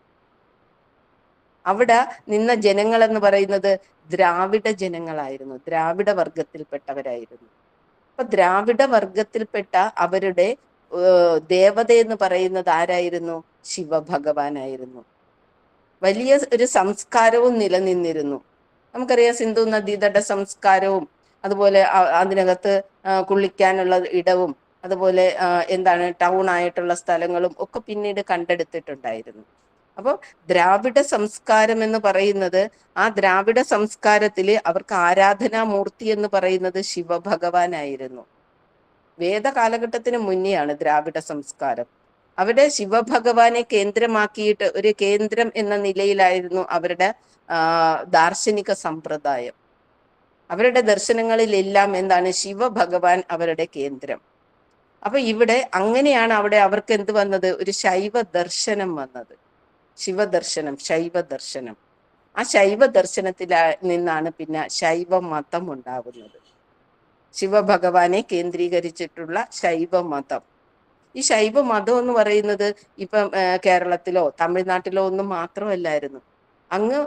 അവിടെ നിന്ന ജനങ്ങൾ എന്ന് പറയുന്നത് ദ്രാവിഡ ജനങ്ങളായിരുന്നു, ദ്രാവിഡ വർഗത്തിൽപ്പെട്ടവരായിരുന്നു. അപ്പൊ ദ്രാവിഡ വർഗത്തിൽപ്പെട്ട അവരുടെ ദേവത എന്ന് പറയുന്നത് ആരായിരുന്നു? ശിവഭഗവാനായിരുന്നു. വലിയ ഒരു സംസ്കാരവും നിലനിന്നിരുന്നു. നമുക്കറിയാം, സിന്ധു നദീതട സംസ്കാരവും അതുപോലെ അതിനകത്ത് കുളിക്കാനുള്ള ഇടവും അതുപോലെ ടൗൺ ആയിട്ടുള്ള സ്ഥലങ്ങളും ഒക്കെ പിന്നീട് കണ്ടെടുത്തിട്ടുണ്ടായിരുന്നു. അപ്പോൾ ദ്രാവിഡ സംസ്കാരം എന്ന് പറയുന്നത്, ആ ദ്രാവിഡ സംസ്കാരത്തില് അവർക്ക് ആരാധനാമൂർത്തി എന്ന് പറയുന്നത് ശിവഭഗവാനായിരുന്നു. വേദ കാലഘട്ടത്തിന് മുന്നെയാണ് ദ്രാവിഡ സംസ്കാരം. അവിടെ ശിവഭഗവാനെ കേന്ദ്രമാക്കിയിട്ട് ഒരു കേന്ദ്രം എന്ന നിലയിലായിരുന്നു അവരുടെ ദാർശനിക സമ്പ്രദായം. അവരുടെ ദർശനങ്ങളിലെല്ലാം ശിവഭഗവാൻ അവരുടെ കേന്ദ്രം. അപ്പൊ ഇവിടെ അങ്ങനെയാണ് അവിടെ അവർക്ക് എന്ത് വന്നത്? ഒരു ശൈവ ദർശനം വന്നത്. ശിവദർശനം, ശൈവ ദർശനം. ആ ശൈവ ദർശനത്തിൽ നിന്നാണ് പിന്നെ ശൈവ മതം ഉണ്ടാകുന്നത്. ശിവഭഗവാനെ കേന്ദ്രീകരിച്ചിട്ടുള്ള ശൈവ മതം. ഈ ശൈവ മതം എന്ന് പറയുന്നത് ഇപ്പം കേരളത്തിലോ തമിഴ്നാട്ടിലോ ഒന്നും മാത്രമല്ലായിരുന്നു. അങ്ങ്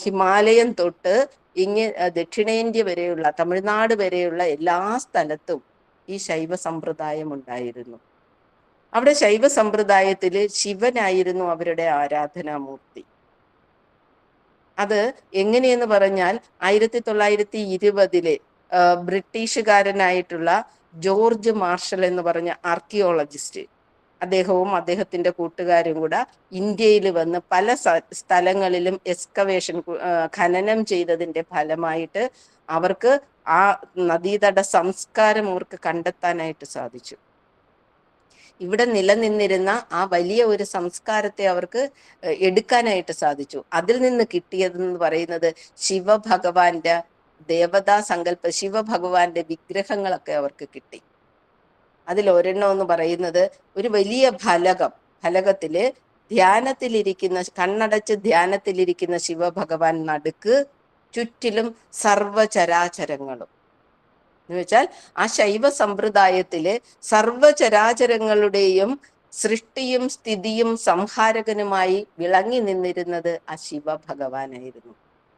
ഹിമാലയം തൊട്ട് ഇങ്ങ് ദക്ഷിണേന്ത്യ വരെയുള്ള, തമിഴ്നാട് വരെയുള്ള എല്ലാ സ്ഥലത്തും ഈ ശൈവ സമ്പ്രദായം ഉണ്ടായിരുന്നു. അവിടെ ശൈവ സമ്പ്രദായത്തില് ശിവനായിരുന്നു അവരുടെ ആരാധനാമൂർത്തി. അത് എങ്ങനെയെന്ന് പറഞ്ഞാൽ 1920 ബ്രിട്ടീഷുകാരനായിട്ടുള്ള ജോർജ് മാർഷൽ എന്ന് പറഞ്ഞ ആർക്കിയോളജിസ്റ്റ്, അദ്ദേഹവും അദ്ദേഹത്തിന്റെ കൂട്ടുകാരും കൂടെ ഇന്ത്യയിൽ വന്ന് പല സ്ഥലങ്ങളിലും എക്സ്കവേഷൻ, ഖനനം ചെയ്തതിന്റെ ഫലമായിട്ട് അവർക്ക് ആ നദീതട സംസ്കാരം അവർക്ക് കണ്ടെത്താനായിട്ട് സാധിച്ചു. ഇവിടെ നിലനിന്നിരുന്ന ആ വലിയ ഒരു സംസ്കാരത്തെ അവർക്ക് എടുക്കാനായിട്ട് സാധിച്ചു. അതിൽ നിന്ന് കിട്ടിയതെന്ന് പറയുന്നത് ശിവഭഗവാന്റെ ദേവതാ സങ്കല്പ ശിവഭഗവാന്റെ വിഗ്രഹങ്ങളൊക്കെ അവർക്ക് കിട്ടി. അതിൽ ഒരെണ്ണം എന്ന് പറയുന്നത് ഒരു വലിയ ഫലകത്തില് ധ്യാനത്തിലിരിക്കുന്ന, കണ്ണടച്ച് ധ്യാനത്തിലിരിക്കുന്ന ശിവഭഗവാൻ നടുക്ക്, ചുറ്റിലും സർവചരാചരങ്ങളും എന്ന് വെച്ചാൽ ആ ശൈവ സമ്പ്രദായത്തില് സർവചരാചരങ്ങളുടെയും സൃഷ്ടിയും സ്ഥിതിയും സംഹാരകനുമായി വിളങ്ങി നിന്നിരുന്നത് ആ ശിവഭഗവാനായിരുന്നു.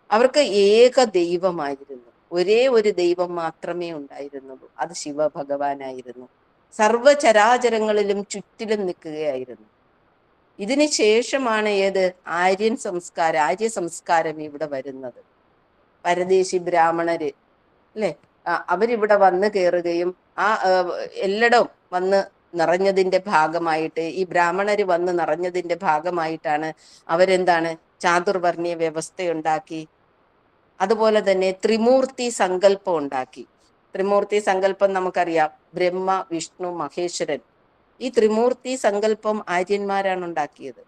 അവർക്ക് ഏക ദൈവമായിരുന്നു, ഒരേ ഒരു ദൈവം മാത്രമേ ഉണ്ടായിരുന്നുള്ളൂ, അത് ശിവഭഗവാനായിരുന്നു. സർവചരാചരങ്ങളിലും ചുറ്റിലും നിൽക്കുകയായിരുന്നു. ഇതിന് ശേഷമാണ് ആര്യ സംസ്കാരം ഇവിടെ വരുന്നത്. പരദേശി ബ്രാഹ്മണര് അല്ലെ, അവരിവിടെ വന്ന് കയറുകയും എല്ലായിടവും വന്ന് നിറഞ്ഞതിന്റെ ഭാഗമായിട്ട്, ഈ ബ്രാഹ്മണര് വന്ന് നിറഞ്ഞതിന്റെ ഭാഗമായിട്ടാണ് അവരെന്താണ് ചാതുർവർണ്ണീയ വ്യവസ്ഥയുണ്ടാക്കി. അതുപോലെ തന്നെ ത്രിമൂർത്തി സങ്കല്പം ഉണ്ടാക്കി. ത്രിമൂർത്തി സങ്കല്പം നമുക്കറിയാം, ബ്രഹ്മ വിഷ്ണു മഹേശ്വരൻ. ഈ ത്രിമൂർത്തി സങ്കല്പം ആര്യന്മാരാണ് ഉണ്ടാക്കിയത്.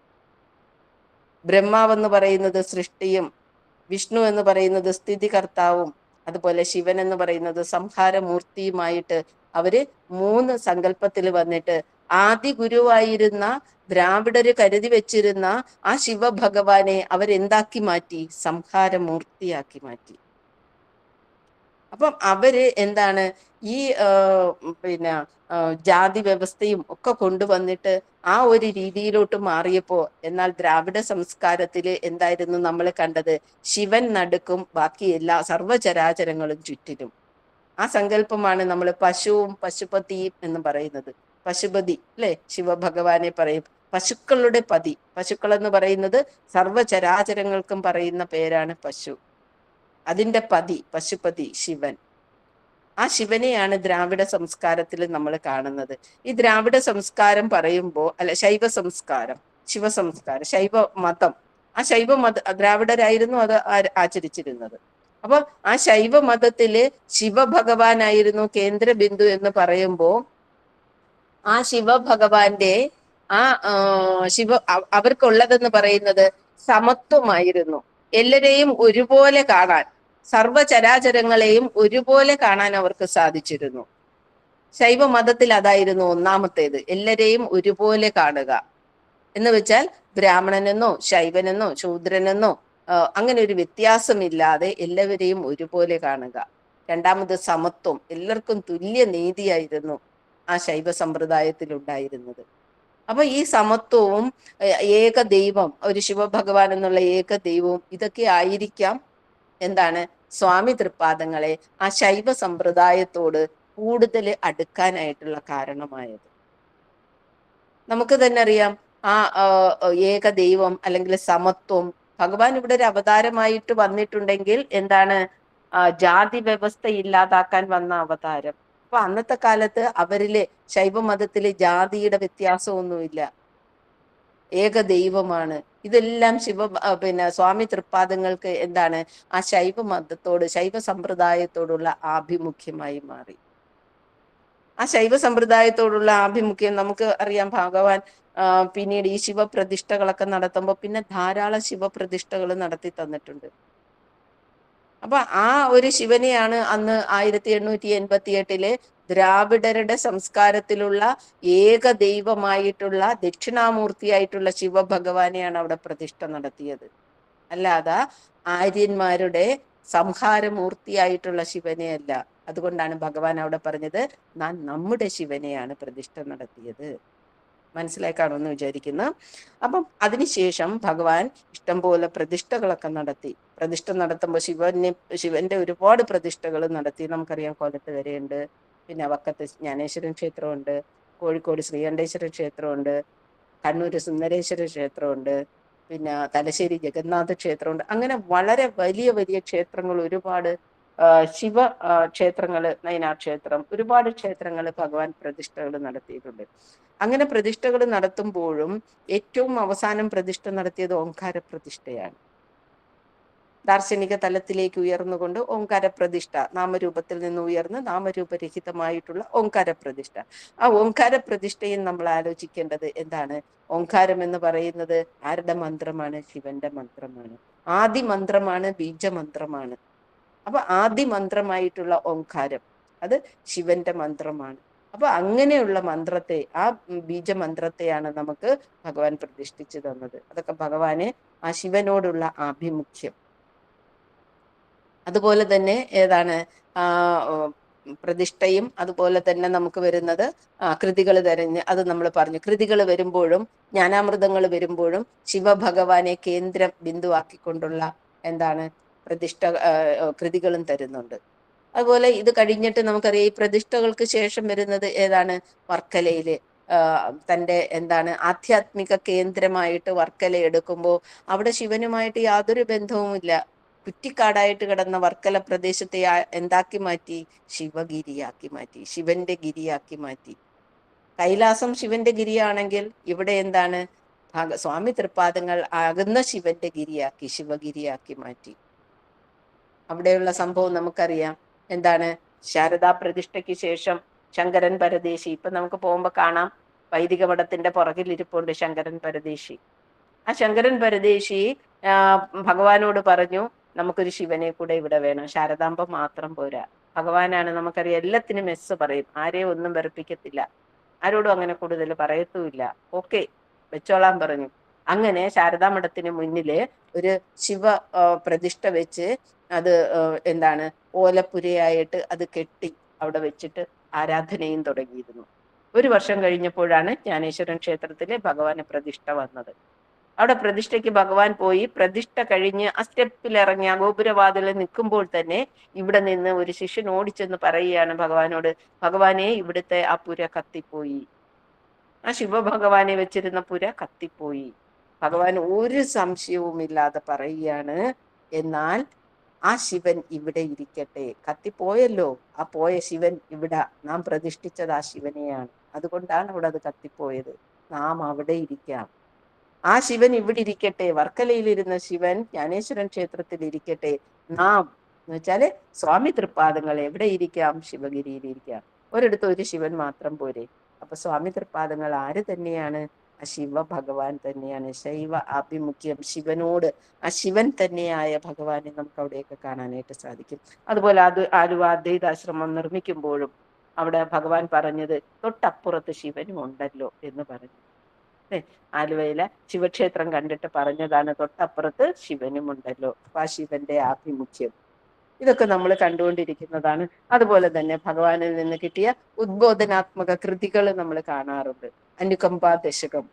ബ്രഹ്മാവെന്ന് പറയുന്നത് സൃഷ്ടിയും, വിഷ്ണു എന്ന് പറയുന്നത് സ്ഥിതികർത്താവും, അതുപോലെ ശിവൻ എന്ന് പറയുന്നത് സംഹാരമൂർത്തിയുമായിട്ട് അവര് 3 സങ്കല്പത്തിൽ വന്നിട്ട് ആദി ഗുരുവായിരുന്ന ദ്രാവിഡര് കരുതി വെച്ചിരുന്ന ആ ശിവഭഗവാനെ അവരെന്താക്കി മാറ്റി? സംഹാരമൂർത്തിയാക്കി മാറ്റി. അപ്പം അവര് എന്താണ് ഈ പിന്നെ ജാതി വ്യവസ്ഥയും ഒക്കെ കൊണ്ടുവന്നിട്ട് ആ ഒരു രീതിയിലോട്ട് മാറിയപ്പോ, എന്നാൽ ദ്രാവിഡ സംസ്കാരത്തില് എന്തായിരുന്നു നമ്മൾ കണ്ടത്? ശിവൻ നടുക്കും, ബാക്കി എല്ലാ സർവചരാചരങ്ങളും ചുറ്റിലും. ആ സങ്കല്പമാണ് നമ്മൾ പശുവും പശുപതിയും എന്ന് പറയുന്നത്. പശുപതി അല്ലെ, ശിവഭഗവാനെ പറയും പശുക്കളുടെ പതി. പശുക്കൾ എന്ന് പറയുന്നത് സർവചരാചരങ്ങൾക്കും പറയുന്ന പേരാണ് പശു. അതിന്റെ പതി പശുപതി ശിവൻ. ആ ശിവനെയാണ് ദ്രാവിഡ സംസ്കാരത്തിൽ നമ്മൾ കാണുന്നത്. ഈ ദ്രാവിഡ സംസ്കാരം പറയുമ്പോൾ, അല്ല ശൈവ സംസ്കാരം, ശിവസംസ്കാരം, ശൈവ മതം, ആ ശൈവ ദ്രാവിഡരായിരുന്നു അത് ആചരിച്ചിരുന്നത്. അപ്പൊ ആ ശൈവ മതത്തില് ശിവഭഗവാനായിരുന്നു കേന്ദ്ര ബിന്ദു എന്ന് പറയുമ്പോൾ, ആ ശിവഭഗവാന്റെ ആ അവർക്കുള്ളതെന്ന് പറയുന്നത് സമത്വമായിരുന്നു. എല്ലാരെയും ഒരുപോലെ കാണാൻ, സർവചരാചരങ്ങളെയും ഒരുപോലെ കാണാൻ അവർക്ക് സാധിച്ചിരുന്നു. ശൈവ മതത്തിൽ അതായിരുന്നു ഒന്നാമത്തേത്, എല്ലാരെയും ഒരുപോലെ കാണുക എന്ന് വെച്ചാൽ ബ്രാഹ്മണനെന്നോ ശൈവനെന്നോ ശൂദ്രനെന്നോ അങ്ങനെ ഒരു വ്യത്യാസമില്ലാതെ എല്ലാവരെയും ഒരുപോലെ കാണുക. രണ്ടാമത് സമത്വം, എല്ലാവർക്കും തുല്യ നീതിയായിരുന്നു ആ ശൈവ സമ്പ്രദായത്തിൽ ഉണ്ടായിരുന്നത്. അപ്പൊ ഈ സമത്വവും ഏക ദൈവം, ഒരു ശിവഭഗവാൻ എന്നുള്ള ഏക ദൈവവും, ഇതൊക്കെ ആയിരിക്കാം എന്താണ് സ്വാമി തൃപ്പാദങ്ങളെ ആ ശൈവ സമ്പ്രദായത്തോട് കൂടുതൽ അടുക്കാനായിട്ടുള്ള കാരണമായത്. നമുക്ക് തന്നെ അറിയാം, ആ ഏക ദൈവം അല്ലെങ്കിൽ സമത്വം, ഭഗവാൻ ഇവിടെ ഒരു അവതാരമായിട്ട് വന്നിട്ടുണ്ടെങ്കിൽ എന്താണ് ജാതി വ്യവസ്ഥ ഇല്ലാതാക്കാൻ വന്ന അവതാരം. അപ്പൊ അന്നത്തെ കാലത്ത് അവരിലെ ശൈവ മതത്തില് ജാതിയുടെ വ്യത്യാസമൊന്നുമില്ല, ഏക ദൈവമാണ്. ഇതെല്ലാം സ്വാമി തൃപ്പാദങ്ങൾക്ക് എന്താണ് ആ ശൈവ മതത്തോട്, ശൈവ സമ്പ്രദായത്തോടുള്ള ആഭിമുഖ്യമായി മാറി. ആ ശൈവ സമ്പ്രദായത്തോടുള്ള ആഭിമുഖ്യം നമുക്ക് അറിയാം. ഭഗവാൻ പിന്നീട് ഈ ശിവപ്രതിഷ്ഠകളൊക്കെ നടത്തുമ്പോൾ പിന്നെ ധാരാളം ശിവപ്രതിഷ്ഠകൾ നടത്തി തന്നിട്ടുണ്ട്. അപ്പൊ ആ ഒരു ശിവനെയാണ് അന്ന് 1888 ദ്രാവിഡരുടെ സംസ്കാരത്തിലുള്ള ഏക ദൈവമായിട്ടുള്ള ദക്ഷിണാമൂർത്തിയായിട്ടുള്ള ശിവഭഗവാനെയാണ് അവിടെ പ്രതിഷ്ഠ നടത്തിയത്. അല്ലാതെ ആര്യന്മാരുടെ സംഹാരമൂർത്തിയായിട്ടുള്ള ശിവനെയല്ല. അതുകൊണ്ടാണ് ഭഗവാൻ അവിടെ പറഞ്ഞത്, ഞാൻ നമ്മുടെ ശിവനെയാണ് പ്രതിഷ്ഠ നടത്തിയത്. മനസ്സിലായി കാണുമെന്ന് വിചാരിക്കുന്നു. അപ്പം അതിനുശേഷം ഭഗവാൻ ഇഷ്ടംപോലെ പ്രതിഷ്ഠകളൊക്കെ നടത്തി. പ്രതിഷ്ഠ നടത്തുമ്പോൾ ശിവന്റെ ഒരുപാട് പ്രതിഷ്ഠകൾ നടത്തി. നമുക്കറിയാം, കൊലത്തുകരയുണ്ട്, പിന്നെ വക്കത്ത് ജ്ഞാനേശ്വരൻ ക്ഷേത്രമുണ്ട്, കോഴിക്കോട് ശ്രീകണ്ഠേശ്വര ക്ഷേത്രമുണ്ട്, കണ്ണൂര് സുന്ദരേശ്വര ക്ഷേത്രമുണ്ട്, പിന്നെ തലശ്ശേരി ജഗന്നാഥ ക്ഷേത്രമുണ്ട്. അങ്ങനെ വളരെ വലിയ വലിയ ക്ഷേത്രങ്ങൾ, ഒരുപാട് ശിവ ക്ഷേത്രങ്ങള്, നയനാർ ക്ഷേത്രം, ഒരുപാട് ക്ഷേത്രങ്ങൾ ഭഗവാൻ പ്രതിഷ്ഠകൾ നടത്തിയിട്ടുണ്ട്. അങ്ങനെ പ്രതിഷ്ഠകൾ നടത്തുമ്പോഴും ഏറ്റവും അവസാനം പ്രതിഷ്ഠ നടത്തിയത് ഓംകാര പ്രതിഷ്ഠയാണ്. ദാർശനിക തലത്തിലേക്ക് ഉയർന്നുകൊണ്ട് ഓംകാര പ്രതിഷ്ഠ, നാമരൂപത്തിൽ നിന്ന് ഉയർന്ന് നാമരൂപരഹിതമായിട്ടുള്ള ഓംകാര പ്രതിഷ്ഠ. ആ ഓംകാര പ്രതിഷ്ഠയിൽ നമ്മൾ ആലോചിക്കേണ്ടത് എന്താണ്? ഓംകാരം എന്ന് പറയുന്നത് ആരുടെ മന്ത്രമാണ്? ശിവന്റെ മന്ത്രമാണ്. ആദി മന്ത്രമാണ്, ബീജമന്ത്രമാണ്. അപ്പൊ ആദി മന്ത്രമായിട്ടുള്ള ഓംകാരം അത് ശിവന്റെ മന്ത്രമാണ്. അപ്പൊ അങ്ങനെയുള്ള മന്ത്രത്തെ, ആ ബീജമന്ത്രത്തെയാണ് നമുക്ക് ഭഗവാൻ പ്രതിഷ്ഠിച്ചു തന്നത്. അതൊക്കെ ഭഗവാന് ആ ശിവനോടുള്ള ആഭിമുഖ്യം. അതുപോലെ തന്നെ ഏതാണ് ആ പ്രതിഷ്ഠയും അതുപോലെ തന്നെ നമുക്ക് വരുന്നത് കൃതികൾ തെരഞ്ഞ്, അത് നമ്മൾ പറഞ്ഞു. കൃതികൾ വരുമ്പോഴും ജ്ഞാനാമൃതങ്ങൾ വരുമ്പോഴും ശിവഭഗവാനെ കേന്ദ്ര ബിന്ദുവാക്കിക്കൊണ്ടുള്ള എന്താണ് പ്രതിഷ്ഠ കൃതികളും തരുന്നുണ്ട്. അതുപോലെ ഇത് കഴിഞ്ഞിട്ട് നമുക്കറിയാം ഈ പ്രതിഷ്ഠകൾക്ക് ശേഷം വരുന്നത് ഏതാണ്? വർക്കലയില് തൻ്റെ എന്താണ് ആധ്യാത്മിക കേന്ദ്രമായിട്ട് വർക്കല എടുക്കുമ്പോൾ അവിടെ ശിവനുമായിട്ട് യാതൊരു ബന്ധവുമില്ല. കുറ്റിക്കാടായിട്ട് കിടന്ന വർക്കല പ്രദേശത്തെ എന്താക്കി മാറ്റി? ശിവഗിരിയാക്കി മാറ്റി, ശിവന്റെ ഗിരിയാക്കി മാറ്റി. കൈലാസം ശിവന്റെ ഗിരിയാണെങ്കിൽ ഇവിടെ എന്താണ്? സ്വാമി തൃപ്പാദങ്ങൾ ആകുന്ന ശിവന്റെ ഗിരിയാക്കി, ശിവഗിരിയാക്കി മാറ്റി. അവിടെയുള്ള സംഭവം നമുക്കറിയാം. എന്താണ്? ശാരദാ പ്രതിഷ്ഠയ്ക്ക് ശേഷം ശങ്കരൻ പരദേശി, ഇപ്പൊ നമുക്ക് പോകുമ്പോ കാണാം, വൈദിക മഠത്തിന്റെ പുറകിലിരിപ്പുണ്ട് ശങ്കരൻ പരദേശി. ആ ശങ്കരൻ പരദേശി ഭഗവാനോട് പറഞ്ഞു, നമുക്കൊരു ശിവനെ കൂടെ ഇവിടെ വേണം, ശാരദാംബ മാത്രം പോരാ. ഭഗവാനാണ് നമുക്കറിയാം എല്ലാത്തിനും എസ് പറയും, ആരെയും ഒന്നും വെറുപ്പിക്കത്തില്ല, ആരോടും അങ്ങനെ കൂടുതൽ പറയത്തുമില്ല. ഓക്കെ വെച്ചോളാൻ പറഞ്ഞു. അങ്ങനെ ശാരദാ മഠത്തിന് മുന്നില് ഒരു ശിവ പ്രതിഷ്ഠ വെച്ച് അത് എന്താണ് ഓലപ്പുരയായിട്ട് അത് കെട്ടി അവിടെ വെച്ചിട്ട് ആരാധനയും തുടങ്ങിയിരുന്നു. 1 വർഷം കഴിഞ്ഞപ്പോഴാണ് ജ്ഞാനേശ്വരൻ ക്ഷേത്രത്തിലെ ഭഗവാന് പ്രതിഷ്ഠ വന്നത്. അവിടെ പ്രതിഷ്ഠയ്ക്ക് ഭഗവാൻ പോയി. പ്രതിഷ്ഠ കഴിഞ്ഞ് ആ സ്റ്റെപ്പിൽ ഇറങ്ങി ആ ഗോപുരവാതിലിൽ നിൽക്കുമ്പോൾ തന്നെ ഇവിടെ നിന്ന് ഒരു ശിഷ്യൻ ഓടിച്ചെന്ന് പറയുകയാണ് ഭഗവാനോട്, ഭഗവാനെ ഇവിടുത്തെ ആ പുര കത്തിപ്പോയി, ആ ശിവഭഗവാനെ വെച്ചിരുന്ന പുര കത്തിപ്പോയി. ഭഗവാൻ ഒരു സംശയവുമില്ലാതെ പറയുകയാണ്, എന്നാൽ ആ ശിവൻ ഇവിടെ ഇരിക്കട്ടെ. കത്തിപ്പോയല്ലോ, ആ പോയ ശിവൻ ഇവിടെ, നാം പ്രതിഷ്ഠിച്ചത് ആ ശിവനെയാണ്, അതുകൊണ്ടാണ് അവിടെ അത് കത്തിപ്പോയത്. നാം അവിടെ ഇരിക്കാം, ആ ശിവൻ ഇവിടെ ഇരിക്കട്ടെ. വർക്കലയിലിരുന്ന ശിവൻ ജ്ഞാനേശ്വരൻ ക്ഷേത്രത്തിൽ ഇരിക്കട്ടെ. നാം എന്ന് വെച്ചാല് സ്വാമി തൃപ്പാദങ്ങൾ എവിടെ ഇരിക്കാം? ശിവഗിരിയിൽ ഇരിക്കാം. ഒരിടത്ത് ഒരു ശിവൻ മാത്രം പോരെ? അപ്പൊ സ്വാമി തൃപ്പാദങ്ങൾ ആര് തന്നെയാണ്? ആ ശിവ ഭഗവാൻ തന്നെയാണ്. ശൈവ ആഭിമുഖ്യം, ശിവനോട്, ആ ശിവൻ തന്നെയായ ഭഗവാനെ നമുക്ക് അവിടെയൊക്കെ കാണാനായിട്ട് സാധിക്കും. അതുപോലെ ആലുവ അദ്വൈതാശ്രമം നിർമ്മിക്കുമ്പോഴും അവിടെ ഭഗവാൻ പറഞ്ഞത്, തൊട്ടപ്പുറത്ത് ശിവനും ഉണ്ടല്ലോ എന്ന് പറഞ്ഞു. ആലുവയിലെ ശിവക്ഷേത്രം കണ്ടിട്ട് പറഞ്ഞതാണ്, തൊട്ടപ്പുറത്ത് ശിവനും ഉണ്ടല്ലോ. ആ ശിവന്റെ ആഭിമുഖ്യം ഇതൊക്കെ നമ്മൾ കണ്ടുകൊണ്ടിരിക്കുന്നതാണ്. അതുപോലെ തന്നെ ഭഗവാനിൽ നിന്ന് കിട്ടിയ ഉദ്ബോധനാത്മക കൃതികൾ നമ്മൾ കാണാറുണ്ട്. അനുകമ്പാ ദശകം,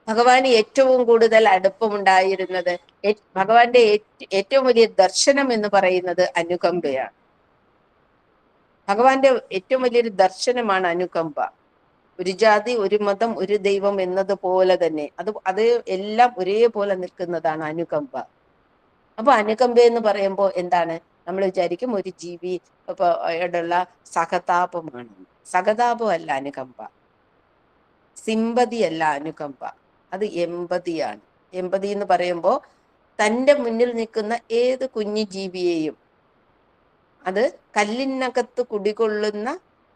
ഭഗവാന് ഏറ്റവും കൂടുതൽ അടുപ്പമുണ്ടായിരുന്നത്, ഭഗവാന്റെ ഏറ്റവും വലിയ ദർശനം എന്ന് പറയുന്നത് അനുകമ്പയാണ്. ഭഗവാന്റെ ഏറ്റവും വലിയൊരു ദർശനമാണ് അനുകമ്പ. ഒരു ജാതി, ഒരു മതം, ഒരു ദൈവം എന്നതുപോലെ തന്നെ അത് എല്ലാം ഒരേപോലെ നിൽക്കുന്നതാണ് അനുകമ്പ. അപ്പൊ അനുകമ്പ എന്ന് പറയുമ്പോൾ എന്താണ്? നമ്മൾ വിചാരിക്കും ഒരു ജീവി ഇപ്പൊ അയാളുള്ള സഹതാപമാണ്. സഹതാപമല്ല അനുകമ്പ, സിമ്പതി അല്ല അനുകമ്പ, അത് എമ്പതിയാണ്. എമ്പതി എന്ന് പറയുമ്പോൾ തൻ്റെ മുന്നിൽ നിൽക്കുന്ന ഏത് കുഞ്ഞു ജീവിയെയും, അത് കല്ലിനകത്ത് കുടികൊള്ളുന്ന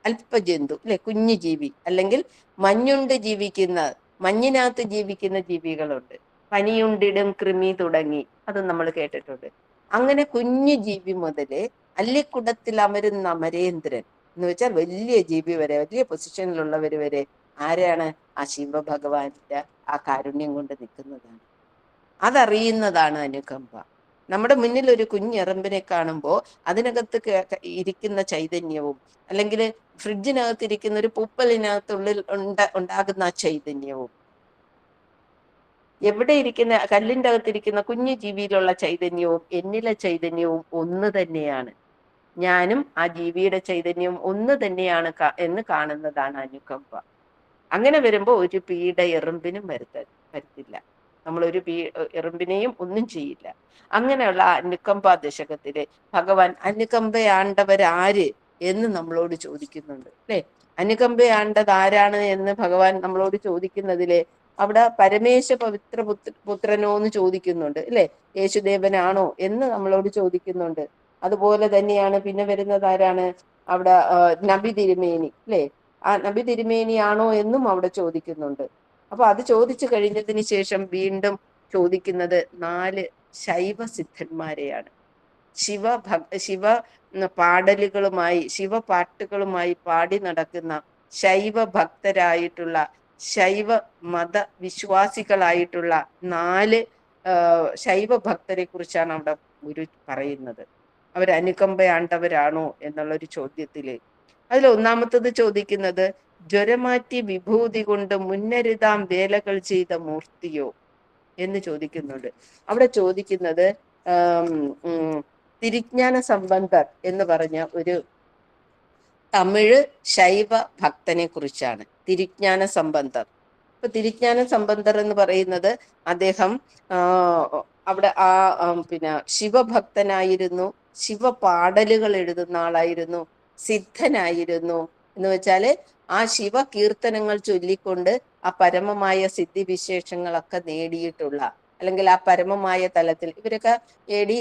അല്പജന്തു അല്ലെ, കുഞ്ഞു ജീവി, അല്ലെങ്കിൽ മഞ്ഞുണ്ട് ജീവിക്കുന്ന, മഞ്ഞിനകത്ത് ജീവിക്കുന്ന ജീവികളുണ്ട്, പനിയുണ്ടിടും കൃമി തുടങ്ങി, അത് നമ്മൾ കേട്ടിട്ടുണ്ട്. അങ്ങനെ കുഞ്ഞു ജീവി മുതല് അല്ലിക്കുടത്തിൽ അമരുന്ന അമരേന്ദ്രൻ എന്ന് വെച്ചാൽ വലിയ ജീവി വരെ, വലിയ പൊസിഷനിലുള്ളവർ വരെ ആരെയാണ്? ആ ശിവഭഗവാന്റെ ആ കാരുണ്യം കൊണ്ട് നിൽക്കുന്നതാണ്. അതറിയുന്നതാണ് അനുകമ്പ. നമ്മുടെ മുന്നിൽ ഒരു കുഞ്ഞെറുമ്പിനെ കാണുമ്പോൾ അതിനകത്ത് ഇരിക്കുന്ന ചൈതന്യവും, അല്ലെങ്കിൽ ഫ്രിഡ്ജിനകത്ത് ഇരിക്കുന്ന ഒരു പൂപ്പലിനകത്തുള്ളിൽ ഉണ്ടാകുന്ന ആ ചൈതന്യവും, എവിടെ ഇരിക്കുന്ന കല്ലിൻ്റെ അകത്തിരിക്കുന്ന കുഞ്ഞു ജീവിയിലുള്ള ചൈതന്യവും എന്നിലെ ചൈതന്യവും ഒന്ന് തന്നെയാണ്. ഞാനും ആ ജീവിയുടെ ചൈതന്യവും ഒന്ന് തന്നെയാണ് എന്ന് കാണുന്നതാണ് അനുകമ്പ. അങ്ങനെ വരുമ്പോൾ ഒരു പീഡ എറുമ്പിനും വരുത്തില്ല. നമ്മളൊരു എറുമ്പിനെയും ഒന്നും ചെയ്യില്ല. അങ്ങനെയുള്ള അനുകമ്പ ദശകത്തില് ഭഗവാൻ അനുകമ്പയാണ്ടവരാര് എന്ന് നമ്മളോട് ചോദിക്കുന്നുണ്ട് അല്ലെ. അനുകമ്പയാണ്ടത് ആരാണ് എന്ന് ഭഗവാൻ നമ്മളോട് ചോദിക്കുന്നതില് അവിടെ പരമേശ പവിത്ര പുത്രനോ എന്ന് ചോദിക്കുന്നുണ്ട് അല്ലെ, യേശുദേവനാണോ എന്ന് നമ്മളോട് ചോദിക്കുന്നുണ്ട്. അതുപോലെ തന്നെയാണ് പിന്നെ വരുന്നത് ആരാണ് അവിടെ, നബി തിരുമേനി അല്ലെ, ആ നബി തിരുമേനിയാണോ എന്നും അവിടെ ചോദിക്കുന്നുണ്ട്. അപ്പൊ അത് ചോദിച്ചു കഴിഞ്ഞതിന് ശേഷം വീണ്ടും ചോദിക്കുന്നത് 4 ശൈവ സിദ്ധന്മാരെയാണ്. ശിവ പാടലുകളുമായി, ശിവപാട്ടുകളുമായി പാടി നടക്കുന്ന ശൈവ ഭക്തരായിട്ടുള്ള, ശൈവ മത വിശ്വാസികളായിട്ടുള്ള 4 ശൈവ ഭക്തരെ കുറിച്ചാണ് അവിടെ ഗുരു പറയുന്നത്. അവരനുകമ്പയാണ്ടവരാണോ എന്നുള്ളൊരു ചോദ്യത്തില് അതിൽ ഒന്നാമത്തത് ചോദിക്കുന്നത്, ജ്വരമാറ്റി വിഭൂതി കൊണ്ട് മുന്നരുതാം വേലകൾ ചെയ്ത മൂർത്തിയോ എന്ന് ചോദിക്കുന്നുണ്ട്. അവിടെ ചോദിക്കുന്നത് തിരിജ്ഞാന സംബന്ധർ എന്ന് പറഞ്ഞ ഒരു തമിഴ് ശൈവ ഭക്തനെ കുറിച്ചാണ്. തിരിജ്ഞാന സംബന്ധർ. ഇപ്പൊ തിരിജ്ഞാന സംബന്ധർ എന്ന് പറയുന്നത് അദ്ദേഹം അവിടെ പിന്നെ ശിവഭക്തനായിരുന്നു, ശിവപാടലുകൾ എഴുതുന്ന ആളായിരുന്നു, സിദ്ധനായിരുന്നു. എന്ന് വെച്ചാല് ആ ശിവ കീർത്തനങ്ങൾ ചൊല്ലിക്കൊണ്ട് ആ പരമമായ സിദ്ധിവിശേഷങ്ങളൊക്കെ നേടിയിട്ടുള്ള, അല്ലെങ്കിൽ ആ പരമമായ തലത്തിൽ ഇവരൊക്കെ AD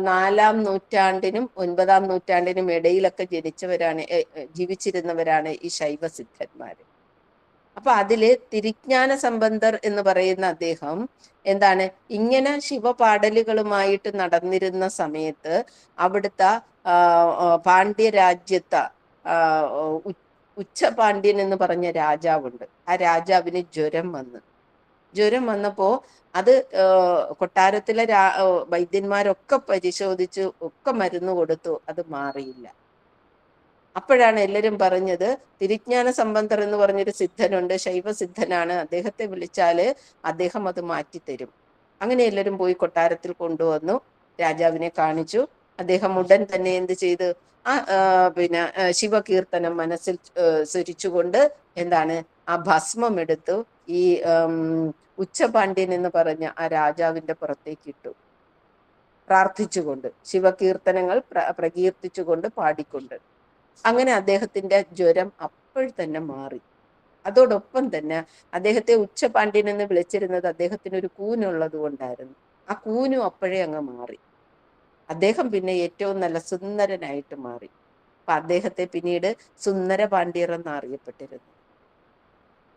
4-ാം നൂറ്റാണ്ടിനും 9-ാം നൂറ്റാണ്ടിനും ഇടയിലൊക്കെ ജനിച്ചവരാണ്, ജീവിച്ചിരുന്നവരാണ് ഈ ശൈവ സിദ്ധന്മാര്. അപ്പൊ അതില് തിരിജ്ഞാന സംബന്ധർ എന്ന് പറയുന്ന അദ്ദേഹം എന്താണ്, ഇങ്ങനെ ശിവപാടലുകളുമായിട്ട് നടന്നിരുന്ന സമയത്ത് അവിടുത്തെ പാണ്ഡ്യ രാജ്യത്തെ ഉച്ചപാണ്ഡ്യൻ എന്ന് പറഞ്ഞ രാജാവുണ്ട്. ആ രാജാവിന് ജ്വരം വന്നപ്പോ അത് കൊട്ടാരത്തിലെ വൈദ്യന്മാരൊക്കെ പരിശോധിച്ചു, ഒക്കെ മരുന്ന് കൊടുത്തു, അത് മാറിയില്ല. അപ്പോഴാണ് എല്ലാരും പറഞ്ഞത്, തിരിജ്ഞാന സംബന്ധർ എന്ന് പറഞ്ഞൊരു സിദ്ധനുണ്ട്, ശൈവ സിദ്ധനാണ്, അദ്ദേഹത്തെ വിളിച്ചാല് അദ്ദേഹം അത് മാറ്റിത്തരും. അങ്ങനെ എല്ലാരും പോയി കൊട്ടാരത്തിൽ കൊണ്ടുവന്നു, രാജാവിനെ കാണിച്ചു. അദ്ദേഹം ഉടൻ തന്നെ എന്ത് ചെയ്തു, ആ പിന്നെ ശിവകീർത്തനം മനസ്സിൽ സ്വരിച്ചുകൊണ്ട് എന്താണ്, ആ ഭസ്മം എടുത്തു ഈ ഉച്ചപാണ്ഡ്യൻ എന്ന് പറഞ്ഞ ആ രാജാവിന്റെ പുറത്തേക്ക് ഇട്ടു, പ്രാർത്ഥിച്ചുകൊണ്ട്, ശിവകീർത്തനങ്ങൾ പ്രകീർത്തിച്ചുകൊണ്ട്, പാടിക്കൊണ്ട്. അങ്ങനെ അദ്ദേഹത്തിന്റെ ജ്വരം അപ്പോൾ തന്നെ മാറി. അതോടൊപ്പം തന്നെ അദ്ദേഹത്തെ ഉച്ചപാണ്ഡ്യൻ എന്ന് വിളിച്ചിരുന്നത് അദ്ദേഹത്തിന് ഒരു കൂനുള്ളത് കൊണ്ടായിരുന്നു. ആ കൂനും അപ്പോഴേ അങ്ങ് മാറി. അദ്ദേഹം പിന്നെ ഏറ്റവും നല്ല സുന്ദരനായിട്ട് മാറി. അപ്പൊ അദ്ദേഹത്തെ പിന്നീട് സുന്ദര പാണ്ഡ്യർ എന്ന് അറിയപ്പെട്ടിരുന്നു.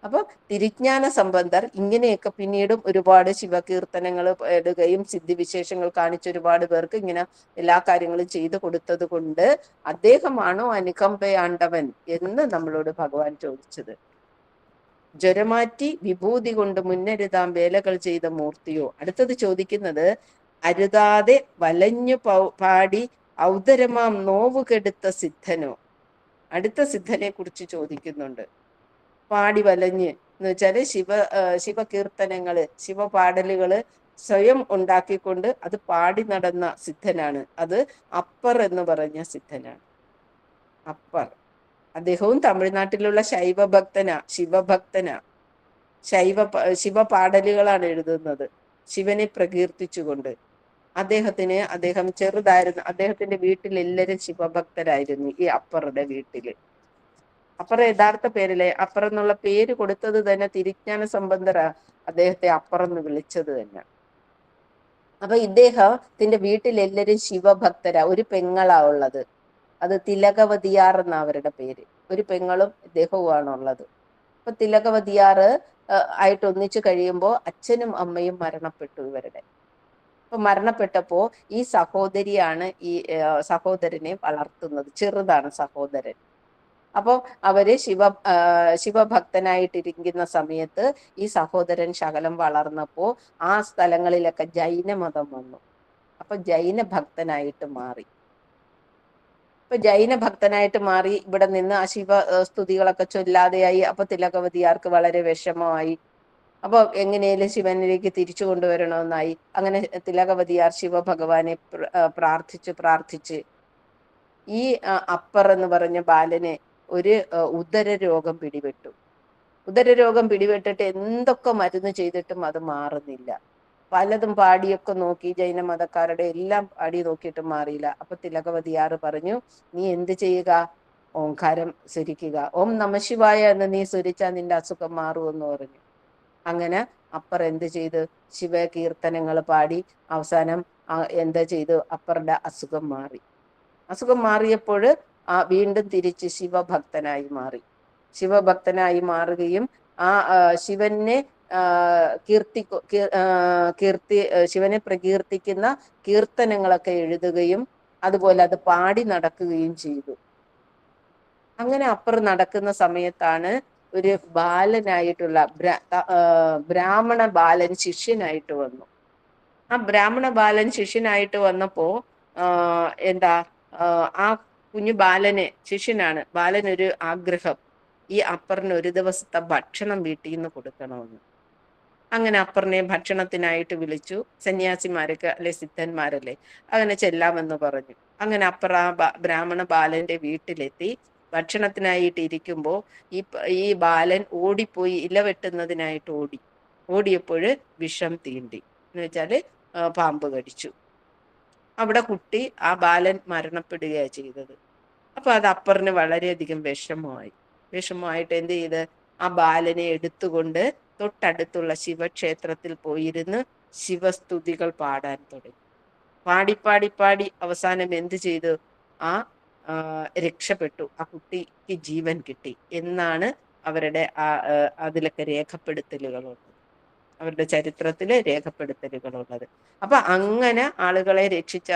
അപ്പൊ തിരിജ്ഞാന സംബന്ധർ ഇങ്ങനെയൊക്കെ പിന്നീടും ഒരുപാട് ശിവകീർത്തനങ്ങൾ ഇടുകയും സിദ്ധിവിശേഷങ്ങൾ കാണിച്ച ഒരുപാട് പേർക്ക് ഇങ്ങനെ എല്ലാ കാര്യങ്ങളും ചെയ്തു കൊടുത്തത് കൊണ്ട് അദ്ദേഹമാണോ അനുകമ്പയാണ്ടവൻ എന്ന് നമ്മളോട് ഭഗവാൻ ചോദിച്ചത്. ജ്വരമാറ്റി വിഭൂതി കൊണ്ട് മുന്നരുതാം വേലകൾ ചെയ്ത മൂർത്തിയോ. അടുത്തത് ചോദിക്കുന്നത്, അരുതാതെ വലഞ്ഞു പാടി ഔദരമാം നോവ് കെടുത്ത സിദ്ധനോ. അടുത്ത സിദ്ധനെ കുറിച്ച് ചോദിക്കുന്നുണ്ട്. പാടി വലഞ്ഞ് എന്ന് വെച്ചാല് ശിവകീർത്തനങ്ങള്, ശിവപാടലുകള് സ്വയം ഉണ്ടാക്കിക്കൊണ്ട് അത് പാടി നടന്ന സിദ്ധനാണ്. അത് അപ്പർ എന്ന് പറഞ്ഞ സിദ്ധനാണ്. അപ്പർ അദ്ദേഹവും തമിഴ്നാട്ടിലുള്ള ശിവഭക്തനാ. ശിവപാടലുകളാണ് എഴുതുന്നത്, ശിവനെ പ്രകീർത്തിച്ചുകൊണ്ട്. അദ്ദേഹം ചെറുതായിരുന്നു, അദ്ദേഹത്തിന്റെ വീട്ടിൽ എല്ലാവരും ശിവഭക്തരായിരുന്നു. ഈ അപ്പറുടെ വീട്ടില്, അപ്പർ യഥാർത്ഥ പേരിലെ അപ്പർ എന്നുള്ള പേര് കൊടുത്തത് തന്നെ തിരിജ്ഞാന സംബന്ധരാ അദ്ദേഹത്തെ അപ്പർ എന്ന് വിളിച്ചത് തന്നെ. അപ്പൊ ഇദ്ദേഹത്തിന്റെ വീട്ടിൽ എല്ലാവരും ശിവഭക്തരാ. ഒരു പെങ്ങളാ ഉള്ളത്, അത് തിലകവതിയാർ എന്ന അവരുടെ പേര്. ഒരു പെങ്ങളും ഇദ്ദേഹവുമാണുള്ളത്. അപ്പൊ തിലകവതിയാറ് ആയിട്ട് ഒന്നിച്ചു കഴിയുമ്പോൾ അച്ഛനും അമ്മയും മരണപ്പെട്ടു ഇവരുടെ. അപ്പൊ മരണപ്പെട്ടപ്പോ ഈ സഹോദരിയാണ് ഈ സഹോദരനെ വളർത്തുന്നത്. ചെറുതാണ് സഹോദരൻ. അപ്പോ അവര് ശിവഭക്തനായിട്ടിരിക്കുന്ന സമയത്ത് ഈ സഹോദരൻ ശകലം വളർന്നപ്പോ ആ സ്ഥലങ്ങളിലൊക്കെ ജൈനമതം വന്നു. അപ്പൊ ജൈന ഭക്തനായിട്ട് മാറി. ഇപ്പൊ ജൈന ഭക്തനായിട്ട് മാറി ഇവിടെ നിന്ന് ആ ശിവ സ്തുതികളൊക്കെ ചൊല്ലാതെയായി. അപ്പൊ തിലകവതിയാർക്ക് വളരെ വിഷമമായി. അപ്പൊ എങ്ങനെയും ശിവനിലേക്ക് തിരിച്ചു കൊണ്ടുവരണമെന്നായി. അങ്ങനെ തിലകവതിയാർ ശിവഭഗവാനെ പ്രാർത്ഥിച്ച് ഈ അപ്പർ എന്ന് പറഞ്ഞ ബാലനെ ഒരു ഉദരരോഗം പിടിപെട്ടു. ഉദരരോഗം പിടിപെട്ടിട്ട് എന്തൊക്കെ മരുന്ന് ചെയ്തിട്ടും അത് മാറുന്നില്ല. പലതും പാടിയൊക്കെ നോക്കി, ജൈനമതക്കാരുടെ എല്ലാം പാടി നോക്കിയിട്ട് മാറിയില്ല. അപ്പൊ തിലകവതിയാറ് പറഞ്ഞു, നീ എന്ത് ചെയ്യുക, ഓംകാരം സ്വരിക്കുക, ഓം നമഃശിവായ എന്ന് നീ സ്വരിച്ചാൽ നിന്റെ അസുഖം മാറുമെന്ന് പറഞ്ഞു. അങ്ങനെ അപ്പർ എന്ത് ചെയ്തു? ശിവകീർത്തനങ്ങൾ പാടി അവസാനം എന്താ ചെയ്തു? അപ്പറുടെ അസുഖം മാറി. അസുഖം മാറിയപ്പോൾ വീണ്ടും തിരിച്ച് ശിവഭക്തനായി മാറി. ശിവഭക്തനായി മാറുകയും ശിവനെ ശിവനെ പ്രകീർത്തിക്കുന്ന കീർത്തനങ്ങളൊക്കെ എഴുതുകയും അതുപോലെ അത് പാടി നടക്കുകയും ചെയ്തു. അങ്ങനെ അപ്പർ നടക്കുന്ന സമയത്താണ് ഒരു ബാലനായിട്ടുള്ള ബ്രാഹ്മണ ബാലൻ ശിഷ്യനായിട്ട് വന്നു. ആ ബ്രാഹ്മണ ബാലൻ ശിഷ്യനായിട്ട് വന്നപ്പോ ആ കുഞ്ഞു ബാലന്, ശിഷ്യനാണ്, ബാലനൊരു ആഗ്രഹം, ഈ അപ്പറിന് ഒരു ദിവസത്തെ ഭക്ഷണം വീട്ടിൽ നിന്ന് കൊടുക്കണമെന്ന്. അങ്ങനെ അപ്പറിനെ ഭക്ഷണത്തിനായിട്ട് വിളിച്ചു. സന്യാസിമാരൊക്കെ അല്ലെ, സിദ്ധന്മാരല്ലേ, അങ്ങനെ ചെല്ലാമെന്ന് പറഞ്ഞു. അങ്ങനെ അപ്പർ ആ ബ്രാഹ്മണ ബാലന്റെ വീട്ടിലെത്തി. ഭക്ഷണത്തിനായിട്ട് ഇരിക്കുമ്പോ ഈ ബാലൻ ഓടിപ്പോയി ഇല വെട്ടുന്നതിനായിട്ട് ഓടിയപ്പോൾ വിഷം തീണ്ടി, എന്ന് വെച്ചാല് പാമ്പ് കടിച്ചു. അവിടെ കുട്ടി, ആ ബാലൻ മരണപ്പെടുകയാണ് ചെയ്തത്. അപ്പൊ അത് അപ്പറിന് വളരെയധികം വിഷമമായിട്ട് എന്ത് ചെയ്ത്? ആ ബാലനെ എടുത്തുകൊണ്ട് തൊട്ടടുത്തുള്ള ശിവക്ഷേത്രത്തിൽ പോയിരുന്ന് ശിവസ്തുതികൾ പാടാൻ തുടങ്ങി. പാടി അവസാനം എന്ത് ചെയ്തു? രക്ഷപ്പെട്ടു. ആ കുട്ടിക്ക് ജീവൻ കിട്ടി എന്നാണ് അവരുടെ അതിലൊക്കെ രേഖപ്പെടുത്തലുകളുള്ളത്, അവരുടെ ചരിത്രത്തില് രേഖപ്പെടുത്തലുകളുള്ളത്. അപ്പൊ അങ്ങനെ ആളുകളെ രക്ഷിച്ച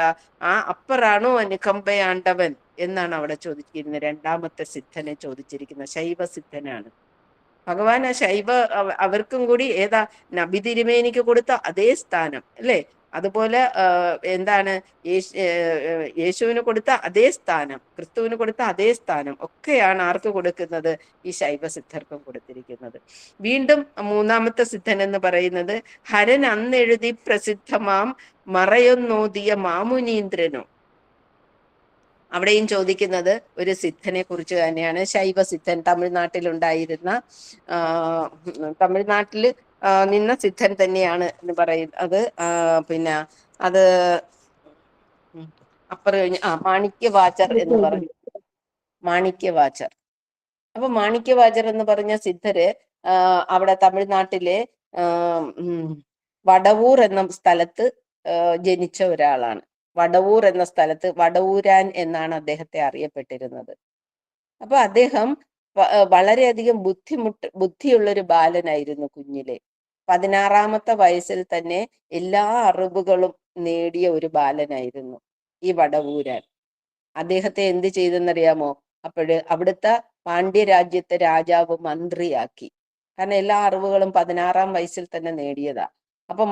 ആ അപ്പറാണോ അനുകമ്പയാണ്ടവൻ എന്നാണ് അവിടെ ചോദിച്ചിരിക്കുന്നത്. രണ്ടാമത്തെ സിദ്ധനെ ചോദിച്ചിരിക്കുന്നത് ശൈവ സിദ്ധനാണ്. ഭഗവാൻ ആ അവർക്കും കൂടി ഏതാ നബി തിരുമേനിക്ക് കൊടുത്ത അതേ സ്ഥാനം അല്ലേ? അതുപോലെ യേശുവിന് കൊടുത്ത അതേ സ്ഥാനം, ക്രിസ്തുവിന് കൊടുത്ത അതേ സ്ഥാനം ഒക്കെയാണ് ആർക്ക് കൊടുക്കുന്നത്? ഈ ശൈവസിദ്ധർക്കും കൊടുത്തിരിക്കുന്നത്. വീണ്ടും മൂന്നാമത്തെ സിദ്ധൻ എന്ന് പറയുന്നത് ഹരൻ അന്നെഴുതി പ്രസിദ്ധമാം മറയൊന്നോതിയ മാമുനീന്ദ്രനോ. അവിടെയും ചോദിക്കുന്നത് ഒരു സിദ്ധനെ കുറിച്ച് തന്നെയാണ്. ശൈവസിദ്ധൻ, തമിഴ്നാട്ടിലുണ്ടായിരുന്ന തമിഴ്നാട്ടിൽ നിന്ന സിദ്ധൻ തന്നെയാണ് എന്ന് പറയുന്നത്. പിന്നെ അത് അപ്പർ കഴിഞ്ഞ് മാണിക്യവാചർ എന്ന് പറഞ്ഞു. മാണിക്യവാചർ. അപ്പൊ മാണിക്യവാചർ എന്ന് പറഞ്ഞ സിദ്ധര് അവിടെ തമിഴ്നാട്ടിലെ വടവൂർ എന്ന സ്ഥലത്ത് ജനിച്ച ഒരാളാണ്. വടവൂർ എന്ന സ്ഥലത്ത് വടവൂരാൻ എന്നാണ് അദ്ദേഹത്തെ അറിയപ്പെട്ടിരുന്നത്. അപ്പൊ അദ്ദേഹം വളരെയധികം ബുദ്ധിയുള്ളൊരു ബാലനായിരുന്നു കുഞ്ഞിലെ. 16-ാമത്തെ വയസ്സിൽ തന്നെ എല്ലാ അറിവുകളും നേടിയ ഒരു ബാലനായിരുന്നു ഈ വടവൂരാൻ. അദ്ദേഹത്തെ എന്ത് ചെയ്തെന്നറിയാമോ? അവിടുത്തെ പാണ്ഡ്യരാജ്യത്തെ രാജാവ് മന്ത്രിയാക്കി. കാരണം എല്ലാ അറിവുകളും 16-ാം വയസ്സിൽ തന്നെ നേടിയതാ. അപ്പൊ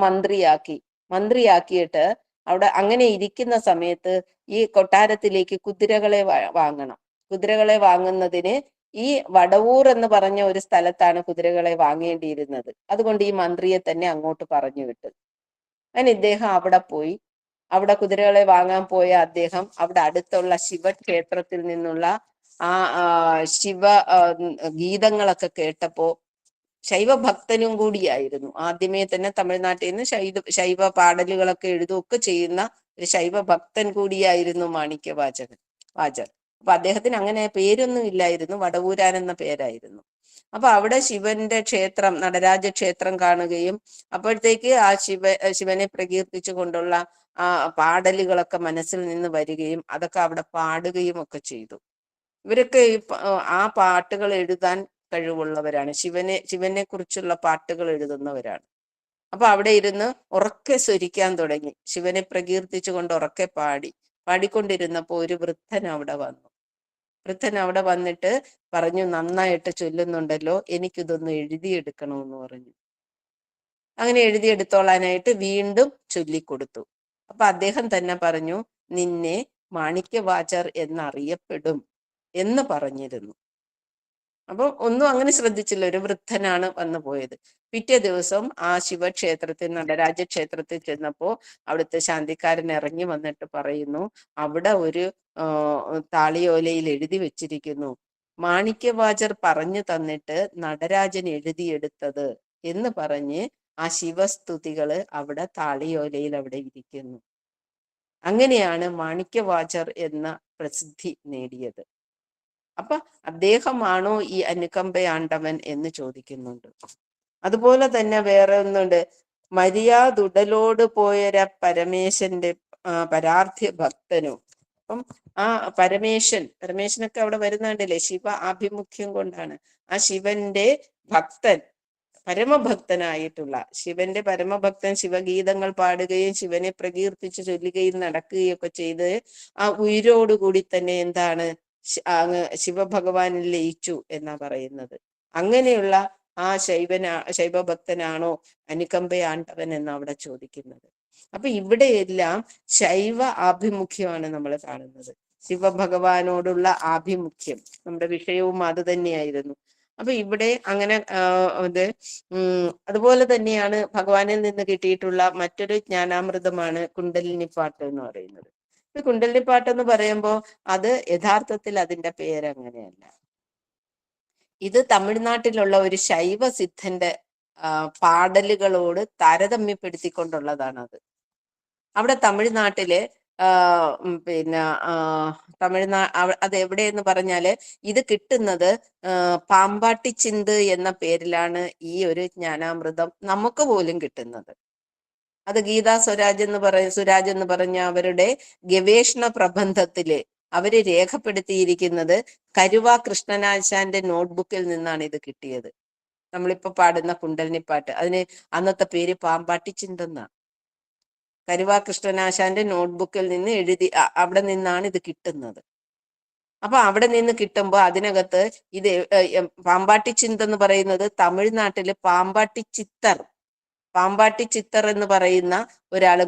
മന്ത്രിയാക്കിയിട്ട് അവിടെ അങ്ങനെ ഇരിക്കുന്ന സമയത്ത് ഈ കൊട്ടാരത്തിലേക്ക് കുതിരകളെ വാങ്ങണം. കുതിരകളെ വാങ്ങുന്നതിന് ഈ വടവൂർ എന്ന് പറഞ്ഞ ഒരു സ്ഥലത്താണ് കുതിരകളെ വാങ്ങേണ്ടിയിരുന്നത്. അതുകൊണ്ട് ഈ മന്ത്രിയെ തന്നെ അങ്ങോട്ട് പറഞ്ഞു വിട്ടു. അങ്ങനെ ഇദ്ദേഹം അവിടെ പോയി. അവിടെ കുതിരകളെ വാങ്ങാൻ പോയ അദ്ദേഹം അവിടെ അടുത്തുള്ള ശിവക്ഷേത്രത്തിൽ നിന്നുള്ള ശിവ ഗീതങ്ങളൊക്കെ കേട്ടപ്പോ, ശൈവഭക്തനും കൂടിയായിരുന്നു. ആദ്യമേ തന്നെ തമിഴ്നാട്ടിൽ നിന്ന് ശൈവ പാടലുകളൊക്കെ എഴുതുകയൊക്കെ ചെയ്യുന്ന ഒരു ശൈവഭക്തൻ കൂടിയായിരുന്നു വാചർ. അപ്പൊ അദ്ദേഹത്തിന് അങ്ങനെ പേരൊന്നും ഇല്ലായിരുന്നു, വടവൂരാൻ എന്ന പേരായിരുന്നു. അപ്പൊ അവിടെ ശിവന്റെ ക്ഷേത്രം, നടരാജ ക്ഷേത്രം കാണുകയും അപ്പോഴത്തേക്ക് ആ ശിവനെ പ്രകീർത്തിച്ചു കൊണ്ടുള്ള പാടലുകളൊക്കെ മനസ്സിൽ നിന്ന് വരികയും അതൊക്കെ അവിടെ പാടുകയും ഒക്കെ ചെയ്തു. ഇവരൊക്കെ ആ പാട്ടുകൾ എഴുതാൻ കഴിവുള്ളവരാണ്. ശിവനെ കുറിച്ചുള്ള പാട്ടുകൾ എഴുതുന്നവരാണ്. അപ്പൊ അവിടെ ഇരുന്ന് ഉറക്കെ സ്വരിക്കാൻ തുടങ്ങി. ശിവനെ പ്രകീർത്തിച്ചുകൊണ്ട് ഉറക്കെ പാടിക്കൊണ്ടിരുന്നപ്പോ ഒരു വൃദ്ധൻ അവിടെ വന്നു. അവിടെ വന്നിട്ട് പറഞ്ഞു, നന്നായിട്ട് ചൊല്ലുന്നുണ്ടല്ലോ, എനിക്കിതൊന്ന് എഴുതിയെടുക്കണമെന്ന് പറഞ്ഞു. അങ്ങനെ എഴുതിയെടുത്തോളാനായിട്ട് വീണ്ടും ചൊല്ലിക്കൊടുത്തു. അപ്പൊ അദ്ദേഹം തന്നെ പറഞ്ഞു, നിന്നെ മാണിക്യവാചർ എന്നറിയപ്പെടും എന്ന് പറഞ്ഞിരുന്നു. അപ്പൊ ഒന്നും അങ്ങനെ ശ്രദ്ധിച്ചില്ല, ഒരു വൃദ്ധനാണ് വന്നു പോയത്. പിറ്റേ ദിവസം ആ ശിവക്ഷേത്രത്തിൽ, നടരാജ ക്ഷേത്രത്തിൽ ചെന്നപ്പോ അവിടുത്തെ ശാന്തിക്കാരൻ ഇറങ്ങി വന്നിട്ട് പറയുന്നു, അവിടെ ഒരു താളിയോലയിൽ എഴുതി വെച്ചിരിക്കുന്നു, മാണിക്യവാചർ പറഞ്ഞു തന്നിട്ട് നടരാജൻ എഴുതിയെടുത്തത് എന്ന് പറഞ്ഞ് ആ ശിവസ്തുതികള് അവിടെ താളിയോലയിൽ അവിടെ ഇരിക്കുന്നു. അങ്ങനെയാണ് മാണിക്യവാചർ എന്ന പ്രസിദ്ധി നേടിയത്. അപ്പൊ അദ്ദേഹമാണോ ഈ അനുകമ്പയാണ്ടവൻ എന്ന് ചോദിക്കുന്നുണ്ട്. അതുപോലെ തന്നെ വേറെ ഒന്നുണ്ട്, മര്യാദുടലോട് പോയൊര പരമേശന്റെ പരാർത്ഥ്യ ഭക്തനും. അപ്പം ആ പരമേശനൊക്കെ അവിടെ വരുന്നുണ്ടല്ലേ, ശിവ ആഭിമുഖ്യം കൊണ്ടാണ്. ആ ശിവന്റെ ഭക്തൻ, പരമഭക്തനായിട്ടുള്ള ശിവന്റെ പരമഭക്തൻ ശിവഗീതങ്ങൾ പാടുകയും ശിവനെ പ്രകീർത്തിച്ച് ചൊല്ലുകയും നടക്കുകയും ഒക്കെ ചെയ്ത് ആ ഉയിരോടുകൂടി തന്നെ എന്താണ് അങ്ങ് ശിവഭഗവാനിൽ ലയിച്ചു എന്നാ പറയുന്നത്. അങ്ങനെയുള്ള ആ ശൈവഭക്തനാണോ അനുകമ്പയാണ്ടവൻ എന്ന് അവിടെ ചോദിക്കുന്നത്. അപ്പൊ ഇവിടെയെല്ലാം ശൈവ ആഭിമുഖ്യമാണ് നമ്മൾ കാണുന്നത്. ശിവഭഗവാനോടുള്ള ആഭിമുഖ്യം, നമ്മുടെ വിഷയവും അത് തന്നെയായിരുന്നു. അപ്പൊ ഇവിടെ അങ്ങനെ ഇത് അതുപോലെ തന്നെയാണ് ഭഗവാനിൽ നിന്ന് കിട്ടിയിട്ടുള്ള മറ്റൊരു ജ്ഞാനാമൃതമാണ് കുണ്ടലിനിപ്പാട്ട് എന്ന് പറയുന്നത്. ഈ കുണ്ടലിനിപ്പാട്ട് എന്ന് പറയുമ്പോൾ അത് യഥാർത്ഥത്തിൽ അതിന്റെ പേരങ്ങനെയല്ല. ഇത് തമിഴ്നാട്ടിലുള്ള ഒരു ശൈവ സിദ്ധന്റെ പാടലുകളോട് താരതമ്യപ്പെടുത്തിക്കൊണ്ടുള്ളതാണ് അത്. അവിടെ തമിഴ്നാട്ടില് പിന്നെ അത് എവിടെയെന്ന് പറഞ്ഞാല് ഇത് കിട്ടുന്നത് പാമ്പാട്ടി ചിന്ത് എന്ന പേരിലാണ് ഈ ഒരു ജ്ഞാനാമൃതം നമുക്ക് പോലും കിട്ടുന്നത്. അത് ഗീതാ സുരാജ് എന്ന് പറഞ്ഞ അവരുടെ ഗവേഷണ പ്രബന്ധത്തില് അവര് രേഖപ്പെടുത്തിയിരിക്കുന്നത് കരുവ കൃഷ്ണനാശാന്റെ നോട്ട്ബുക്കിൽ നിന്നാണ് ഇത് കിട്ടിയത്. നമ്മളിപ്പോ പാടുന്ന കുണ്ടലിനിപ്പാട്ട്, അതിന് അന്നത്തെ പേര് പാമ്പാട്ടി ചിന്തെന്ന. കരുവ കൃഷ്ണനാശാന്റെ നോട്ട്ബുക്കിൽ നിന്ന് അവിടെ നിന്നാണ് ഇത് കിട്ടുന്നത്. അപ്പൊ അവിടെ നിന്ന് കിട്ടുമ്പോൾ അതിനകത്ത് ഇത് പാമ്പാട്ടി ചിന്തെന്ന് പറയുന്നത് തമിഴ്നാട്ടില് പാമ്പാട്ടി ചിത്തർ എന്ന് പറയുന്ന ഒരാള്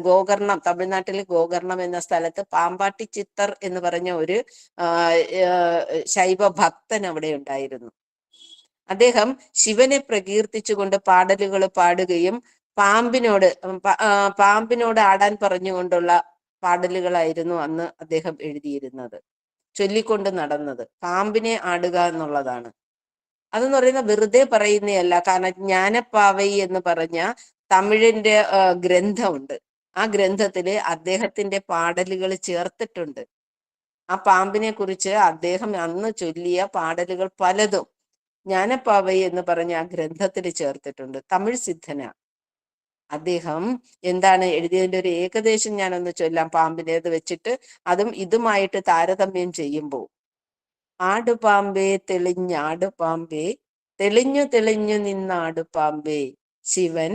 തമിഴ്നാട്ടിലെ ഗോകർണം എന്ന സ്ഥലത്ത് പാമ്പാട്ടി ചിത്തർ എന്ന് പറഞ്ഞ ഒരു ശൈവ ഭക്തൻ അവിടെ ഉണ്ടായിരുന്നു. അദ്ദേഹം ശിവനെ പ്രകീർത്തിച്ചുകൊണ്ട് പാടലുകൾ പാടുകയും പാമ്പിനോട് ആടാൻ പറഞ്ഞുകൊണ്ടുള്ള പാടലുകളായിരുന്നു അന്ന് അദ്ദേഹം എഴുതിയിരുന്നത്, ചൊല്ലിക്കൊണ്ട് നടന്നത്. പാമ്പിനെ ആടുക എന്നുള്ളതാണ്. അതെന്ന് പറയുന്ന വെറുതെ പറയുന്നതല്ല. കാരണം ജ്ഞാനപ്പാവൈ എന്ന് പറഞ്ഞ തമിഴിന്റെ ഗ്രന്ഥമുണ്ട്. ആ ഗ്രന്ഥത്തില് അദ്ദേഹത്തിന്റെ പാടലുകൾ ചേർത്തിട്ടുണ്ട്. ആ പാമ്പിനെ കുറിച്ച് അദ്ദേഹം അന്ന് ചൊല്ലിയ പാടലുകൾ പലതും ജ്ഞാനപ്പാവൈ എന്ന് പറഞ്ഞ ആ ഗ്രന്ഥത്തിൽ ചേർത്തിട്ടുണ്ട്. തമിഴ് സിദ്ധന അദ്ദേഹം എന്താണ് എഴുതിയതിന്റെ ഒരു ഏകദേശം ഞാനൊന്ന് ചൊല്ലാം, പാമ്പിനേത് വെച്ചിട്ട് അതും ഇതുമായിട്ട് താരതമ്യം ചെയ്യുമ്പോൾ. ആടുപാമ്പേ തെളിഞ്ഞാടുപാമ്പേ, തെളിഞ്ഞു നിന്നാടുപാമ്പേ, ശിവൻ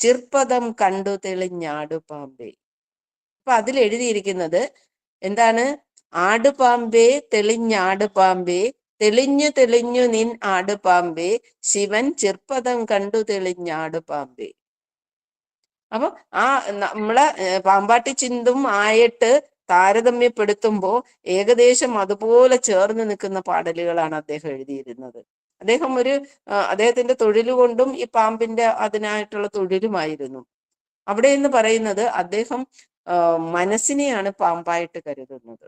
ചിർപ്പതം കണ്ടു തെളിഞ്ഞാടുപാമ്പേ. അപ്പൊ അതിൽ എഴുതിയിരിക്കുന്നത് എന്താണ്? ആടുപാമ്പേ തെളിഞ്ഞാടുപാമ്പേ, തെളിഞ്ഞു നിൻ ആടുപാമ്പേ, ശിവൻ ചിർപ്പതം കണ്ടു തെളിഞ്ഞാടുപാമ്പേ. അപ്പൊ ആ നമ്മളെ പാമ്പാട്ടി ചിന്തും ആയിട്ട് താരതമ്യപ്പെടുത്തുമ്പോൾ ഏകദേശം അതുപോലെ ചേർന്ന് നിൽക്കുന്ന പാടലുകളാണ് അദ്ദേഹം എഴുതിയിരുന്നത്. അദ്ദേഹത്തിന്റെ തൊഴിൽ കൊണ്ടും ഈ പാമ്പിന്റെ അതിനായിട്ടുള്ള തൊഴിലുമായിരുന്നു. അവിടെ എന്ന് പറയുന്നത് അദ്ദേഹം മനസ്സിനെയാണ് പാമ്പായിട്ട് കരുതുന്നത്.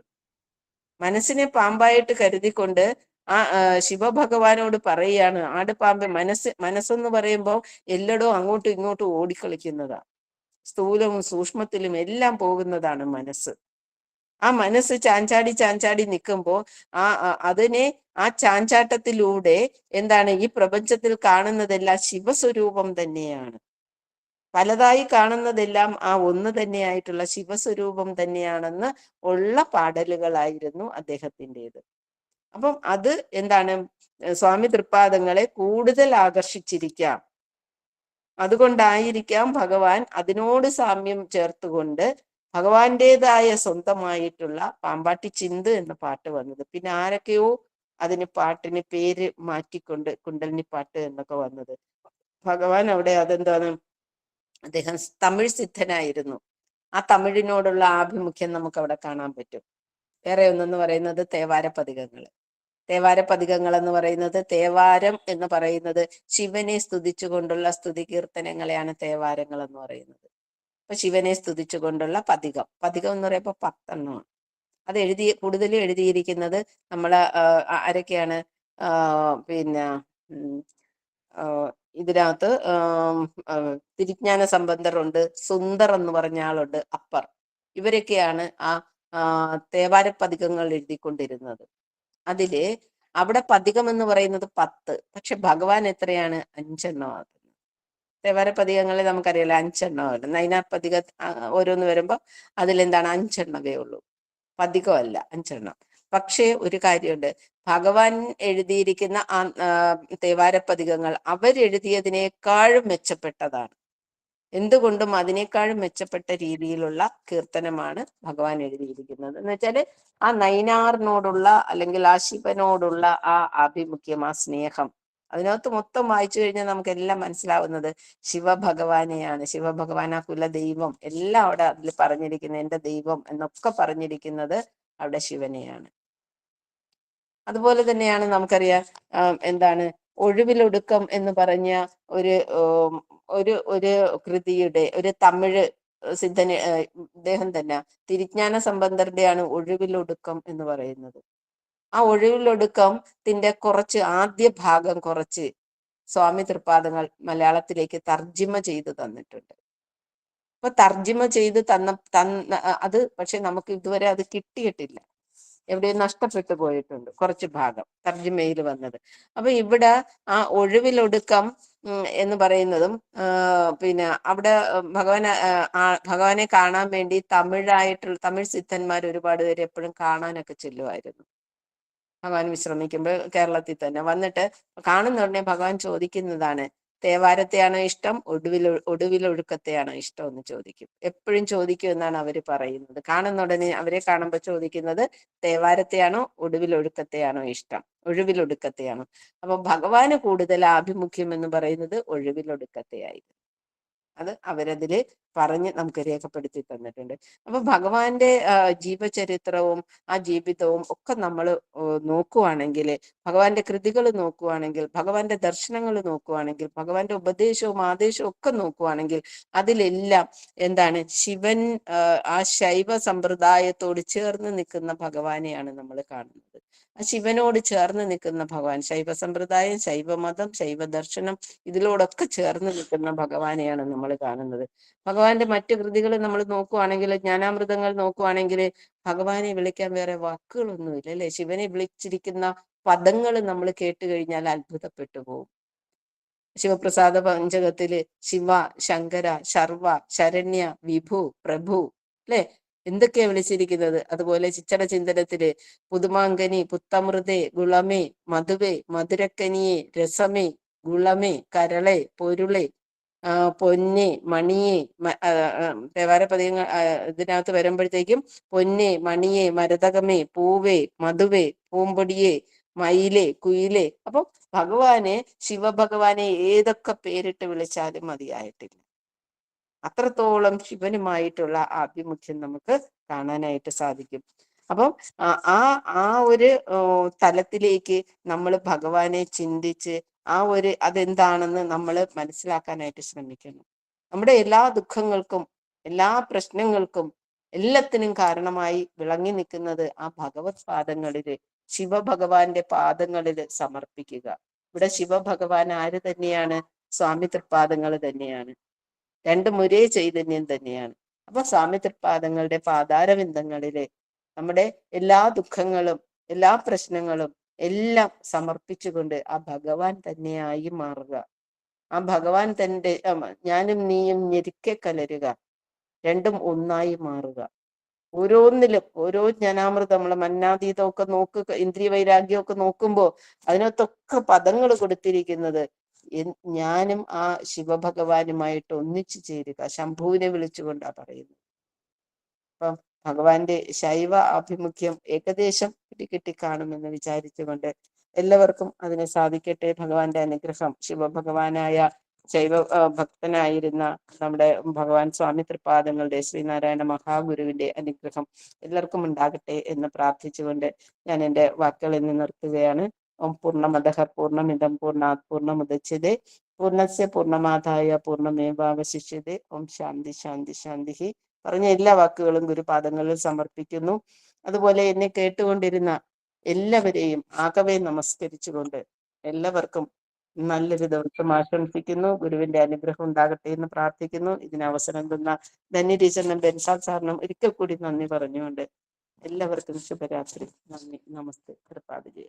മനസ്സിനെ പാമ്പായിട്ട് കരുതിക്കൊണ്ട് ആ ശിവഭഗവാനോട് പറയുകയാണ്, ആടുപാമ്പ് മനസ്സെന്ന് പറയുമ്പോൾ എല്ലായിടവും അങ്ങോട്ടും ഇങ്ങോട്ടും ഓടിക്കളിക്കുന്നതാ. സ്ഥൂലവും സൂക്ഷ്മത്തിലും എല്ലാം പോകുന്നതാണ് മനസ്സ്. ആ മനസ്സ് ചാഞ്ചാടി നിൽക്കുമ്പോൾ അതിനെ ആ ചാഞ്ചാട്ടത്തിലൂടെ എന്താണ് ഈ പ്രപഞ്ചത്തിൽ കാണുന്നതെല്ലാം ശിവസ്വരൂപം തന്നെയാണ്. പലതായി കാണുന്നതെല്ലാം ആ ഒന്ന് തന്നെയായിട്ടുള്ള ശിവസ്വരൂപം തന്നെയാണെന്ന് ഉള്ള പാടലുകളായിരുന്നു അദ്ദേഹത്തിൻ്റെത്. അപ്പം അത് എന്താണ് സ്വാമി തൃപ്പാദങ്ങളെ കൂടുതൽ ആകർഷിച്ചിരിക്കാം. അതുകൊണ്ടായിരിക്കാം ഭഗവാൻ അതിനോട് സാമ്യം ചേർത്തുകൊണ്ട് ഭഗവാന്റേതായ സ്വന്തമായിട്ടുള്ള പാമ്പാട്ടി ചിന്ത് എന്ന പാട്ട് വന്നത്. പിന്നെ ആരൊക്കെയോ പാട്ടിന് പേര് മാറ്റിക്കൊണ്ട് കുണ്ടലിനിപ്പാട്ട് എന്നൊക്കെ വന്നത്. ഭഗവാൻ അവിടെ അതെന്താണ്, അദ്ദേഹം തമിഴ് സിദ്ധനായിരുന്നു. ആ തമിഴിനോടുള്ള ആഭിമുഖ്യം നമുക്ക് അവിടെ കാണാൻ പറ്റും. വേറെ ഒന്നെന്ന് പറയുന്നത് തേവാരപ്പതികങ്ങൾ എന്ന് പറയുന്നത്, തേവാരം എന്ന് പറയുന്നത് ശിവനെ സ്തുതിച്ചുകൊണ്ടുള്ള സ്തുതി കീർത്തനങ്ങളെയാണ് തേവാരങ്ങൾ എന്ന് പറയുന്നത്. അപ്പൊ ശിവനെ സ്തുതിച്ചുകൊണ്ടുള്ള പതികം എന്ന് പറയുമ്പോൾ 10 എണ്ണമാണ്. അത് കൂടുതലും എഴുതിയിരിക്കുന്നത് നമ്മളെ ആരൊക്കെയാണ്, പിന്നെ ഇതിനകത്ത് തിരുജ്ഞാന സംബന്ധറുണ്ട്, സുന്ദർ എന്ന് പറഞ്ഞ ആളുണ്ട്, അപ്പർ. ഇവരൊക്കെയാണ് ആ തേവാരപ്പതികങ്ങൾ എഴുതിക്കൊണ്ടിരുന്നത്. അതില് അവിടെ പതികം എന്ന് പറയുന്നത് 10, പക്ഷെ ഭഗവാൻ എത്രയാണ്? 5 എണ്ണമാകുന്നത്. തേവാര പതികങ്ങളിൽ നമുക്കറിയാലോ 5 നൈനാർ പതിക ഓരോന്ന് വരുമ്പോ അതിലെന്താണ് 5 ഉള്ളൂ, പതികമല്ല 5. പക്ഷേ ഒരു കാര്യമുണ്ട്, ഭഗവാൻ എഴുതിയിരിക്കുന്ന തേവാര പതികങ്ങൾ അവരെഴുതിയതിനേക്കാളും മെച്ചപ്പെട്ടതാണ്. എന്തുകൊണ്ടും അതിനേക്കാളും മെച്ചപ്പെട്ട രീതിയിലുള്ള കീർത്തനമാണ് ഭഗവാൻ എഴുതിയിരിക്കുന്നത്. എന്ന് വെച്ചാല് ആ നൈനാറിനോടുള്ള അല്ലെങ്കിൽ ആ ശിവനോടുള്ള ആ ആഭിമുഖ്യം, ആ സ്നേഹം, അതിനകത്ത് മൊത്തം വായിച്ചു കഴിഞ്ഞാൽ നമുക്ക് എല്ലാം മനസ്സിലാവുന്നത് ശിവഭഗവാനെയാണ്. ശിവഭഗവാൻ, ആ കുലദൈവം എല്ലാം അവിടെ അതിൽ പറഞ്ഞിരിക്കുന്നത്, എന്റെ ദൈവം എന്നൊക്കെ പറഞ്ഞിരിക്കുന്നത് അവിടെ ശിവനെയാണ്. അതുപോലെ തന്നെയാണ് നമുക്കറിയാം എന്താണ് ഒഴിവിലൊടുക്കം എന്ന് പറഞ്ഞ ഒരു ഒരു ഒരു കൃതിയുടെ ഒരു തമിഴ് സിദ്ധന് ഇദ്ദേഹം തന്നെ തിരിജ്ഞാന സംബന്ധരുടെയാണ് ഒഴിവിലൊടുക്കം എന്ന് പറയുന്നത്. ആ ഒഴിവിലൊടുക്കത്തിന്റെ കുറച്ച് ആദ്യ ഭാഗം കുറച്ച് സ്വാമി തൃപ്പാദങ്ങൾ മലയാളത്തിലേക്ക് തർജിമ ചെയ്ത് തന്നിട്ടുണ്ട്. അപ്പൊ തർജിമ ചെയ്ത് തന്ന അത് പക്ഷെ നമുക്ക് ഇതുവരെ അത് കിട്ടിയിട്ടില്ല, എവിടെയും നഷ്ടപ്പെട്ടു പോയിട്ടുണ്ട് കുറച്ച് ഭാഗം തർജിമയിൽ വന്നത്. അപ്പൊ ഇവിടെ ആ ഒഴിവിലൊടുക്കം എന്ന് പറയുന്നതും പിന്നെ അവിടെ ഭഗവാനെ കാണാൻ വേണ്ടി തമിഴ് സിദ്ധന്മാർ ഒരുപാട് പേര് എപ്പോഴും കാണാനൊക്കെ ചെല്ലുമായിരുന്നു. ഭഗവാൻ വിശ്രമിക്കുമ്പോൾ കേരളത്തിൽ തന്നെ വന്നിട്ട് കാണുന്ന ഉടനെ ഭഗവാൻ ചോദിക്കുന്നതാണ്, തേവാരത്തെയാണോ ഇഷ്ടം, ഒടുവിലൊഴുക്കത്തെയാണോ ഇഷ്ടം എന്ന് ചോദിക്കും. എപ്പോഴും ചോദിക്കും എന്നാണ് അവര് പറയുന്നത്. കാണുന്ന ഉടനെ അവരെ കാണുമ്പോൾ ചോദിക്കുന്നത് തേവാരത്തെയാണോ ഒടുവിലൊഴുക്കത്തെയാണോ ഇഷ്ടം, ഒഴിവിലൊടുക്കത്തെയാണോ. അപ്പൊ ഭഗവാന് കൂടുതൽ ആഭിമുഖ്യം എന്ന് പറയുന്നത് ഒഴിവിലൊടുക്കത്തെയായിരുന്നു. അത് അവരതില് പറഞ്ഞ് നമുക്ക് രേഖപ്പെടുത്തി തന്നിട്ടുണ്ട്. അപ്പൊ ഭഗവാന്റെ ജീവചരിത്രവും ആ ജീവിതവും ഒക്കെ നമ്മൾ നോക്കുവാണെങ്കിൽ, ഭഗവാന്റെ കൃതികൾ നോക്കുവാണെങ്കിൽ, ഭഗവാന്റെ ദർശനങ്ങൾ നോക്കുവാണെങ്കിൽ, ഭഗവാന്റെ ഉപദേശവും ആദേശവും ഒക്കെ നോക്കുവാണെങ്കിൽ അതിലെല്ലാം എന്താണ് ശിവൻ ആ ശൈവ സമ്പ്രദായത്തോട് ചേർന്ന് നിൽക്കുന്ന ഭഗവാനെയാണ് നമ്മൾ കാണുന്നത്. ആ ശിവനോട് ചേർന്ന് നിൽക്കുന്ന ഭഗവാൻ, ശൈവ സമ്പ്രദായം, ശൈവമതം, ശൈവ ദർശനം ഇതിലോടൊക്കെ ചേർന്ന് നിൽക്കുന്ന ഭഗവാനെയാണ് നമ്മൾ കാണുന്നത്. ഭഗവാന്റെ മറ്റു കൃതികൾ നമ്മൾ നോക്കുവാണെങ്കിൽ, ജ്ഞാനാമൃതങ്ങൾ നോക്കുവാണെങ്കിൽ ഭഗവാനെ വിളിക്കാൻ വേറെ വാക്കുകളൊന്നുമില്ല അല്ലെ. ശിവനെ വിളിച്ചിരിക്കുന്ന പദങ്ങൾ നമ്മൾ കേട്ട് കഴിഞ്ഞാൽ അത്ഭുതപ്പെട്ടു പോകും. ശിവപ്രസാദ പഞ്ചകത്തില് ശിവ, ശങ്കര, ശർവ, ശരണ്യ, വിഭു, പ്രഭു അല്ലെ, എന്തൊക്കെയാ വിളിച്ചിരിക്കുന്നത്. അതുപോലെ ചിച്ചട ചിന്തനത്തില് പുതുമാങ്കനി, പുത്തമൃതേ, ഗുളമേ, മധുവേ, മധുരക്കനിയെ, രസമേ, ഗുളമേ, കരളെ, പൊരുളെ, പൊന്നെ, മണിയെ, തേവാര പതികങ്ങൾ ഇതിനകത്ത് വരുമ്പോഴത്തേക്കും പൊന്നെ, മണിയെ, മരതകമേ, പൂവേ, മധുവേ, പൂമ്പൊടിയെ, മയിലെ, കുയിലെ. അപ്പൊ ഭഗവാനെ, ശിവഭഗവാനെ ഏതൊക്കെ പേരിട്ട് വിളിച്ചാലും മതിയായിട്ടില്ല. അത്രത്തോളം ശിവനുമായിട്ടുള്ള ആഭിമുഖ്യം നമുക്ക് കാണാനായിട്ട് സാധിക്കും. അപ്പം ആ ആ ഒരു തലത്തിലേക്ക് നമ്മൾ ഭഗവാനെ ചിന്തിച്ച് അതെന്താണെന്ന് നമ്മൾ മനസ്സിലാക്കാനായിട്ട് ശ്രമിക്കണം. നമ്മുടെ എല്ലാ ദുഃഖങ്ങൾക്കും എല്ലാ പ്രശ്നങ്ങൾക്കും എല്ലാത്തിനും കാരണമായി വിളങ്ങി നിൽക്കുന്നത് ആ ഭഗവത് പാദങ്ങളില്, ശിവഭഗവാന്റെ പാദങ്ങളില് സമർപ്പിക്കുക. ഇവിടെ ശിവഭഗവാൻ ആര് തന്നെയാണ്? സ്വാമി തൃപ്പാദങ്ങൾ തന്നെയാണ്, രണ്ട് മുരേ ചൈതന്യം തന്നെയാണ്. അപ്പൊ സ്വാമി തൃപ്പാദങ്ങളുടെ പാതാരവിന്ദങ്ങളില് നമ്മുടെ എല്ലാ ദുഃഖങ്ങളും എല്ലാ പ്രശ്നങ്ങളും എല്ലാം സമർപ്പിച്ചുകൊണ്ട് ആ ഭഗവാൻ തന്നെയായി മാറുക. ആ ഭഗവാൻ തന്റെ ഞാനും നീയും ഞെരുക്കെ കലരുക, രണ്ടും ഒന്നായി മാറുക. ഓരോന്നിലും ഓരോ ജ്ഞാനാമൃതം നമ്മളെ മന്നാതീതമൊക്കെ നോക്കുക, ഇന്ദ്രിയ വൈരാഗ്യമൊക്കെ നോക്കുമ്പോൾ അതിനകത്തൊക്കെ പദങ്ങൾ കൊടുത്തിരിക്കുന്നത് ഞാനും ആ ശിവഭഗവാനുമായിട്ട് ഒന്നിച്ചു ചേരുക, ശംഭുവിനെ വിളിച്ചുകൊണ്ടാ പറയുന്നത്. അപ്പം ഭഗവാന്റെ ശൈവ ആഭിമുഖ്യം ഏകദേശം കിട്ടി കാണുമെന്ന് വിചാരിച്ചുകൊണ്ട് എല്ലാവർക്കും അതിന് സാധിക്കട്ടെ. ഭഗവാന്റെ അനുഗ്രഹം, ശിവഭഗവാനായ ശൈവ ഭക്തനായിരുന്ന നമ്മുടെ ഭഗവാൻ സ്വാമി തൃപ്പാദങ്ങളുടെ ശ്രീനാരായണ മഹാഗുരുവിന്റെ അനുഗ്രഹം എല്ലാവർക്കും ഉണ്ടാകട്ടെ എന്ന് പ്രാർത്ഥിച്ചുകൊണ്ട് ഞാൻ എൻ്റെ വാക്കുകളിൽ നിന്ന് നിർത്തുകയാണ്. ഓം പൂർണ്ണമദഃ പൂർണ്ണമിദം പൂർണ്ണാത് പൂർണ്ണമുദച്യതേ പൂർണ്ണസ്യ പൂർണ്ണമാദായ പൂർണ്ണമേവാവശിഷ്യതേ. ഓം ശാന്തി ശാന്തി ശാന്തി. പറഞ്ഞ എല്ലാ വാക്കുകളും ഗുരുപാദങ്ങളിൽ സമർപ്പിക്കുന്നു. അതുപോലെ എന്നെ കേട്ടുകൊണ്ടിരുന്ന എല്ലാവരെയും ആകവേ നമസ്കരിച്ചുകൊണ്ട് എല്ലാവർക്കും നല്ലൊരു ദിവസം ആശംസിക്കുന്നു. ഗുരുവിന്റെ അനുഗ്രഹം ഉണ്ടാകട്ടെ എന്ന് പ്രാർത്ഥിക്കുന്നു. ഇതിന് അവസരം തന്ന ധന്യ ടീച്ചറിനും ബെൻസാൽ സാറിനും ഒരിക്കൽ കൂടി നന്ദി പറഞ്ഞുകൊണ്ട് എല്ലാവർക്കും ശുഭരാത്രി. നന്ദി. നമസ്തേ. കൃപാദിജയ.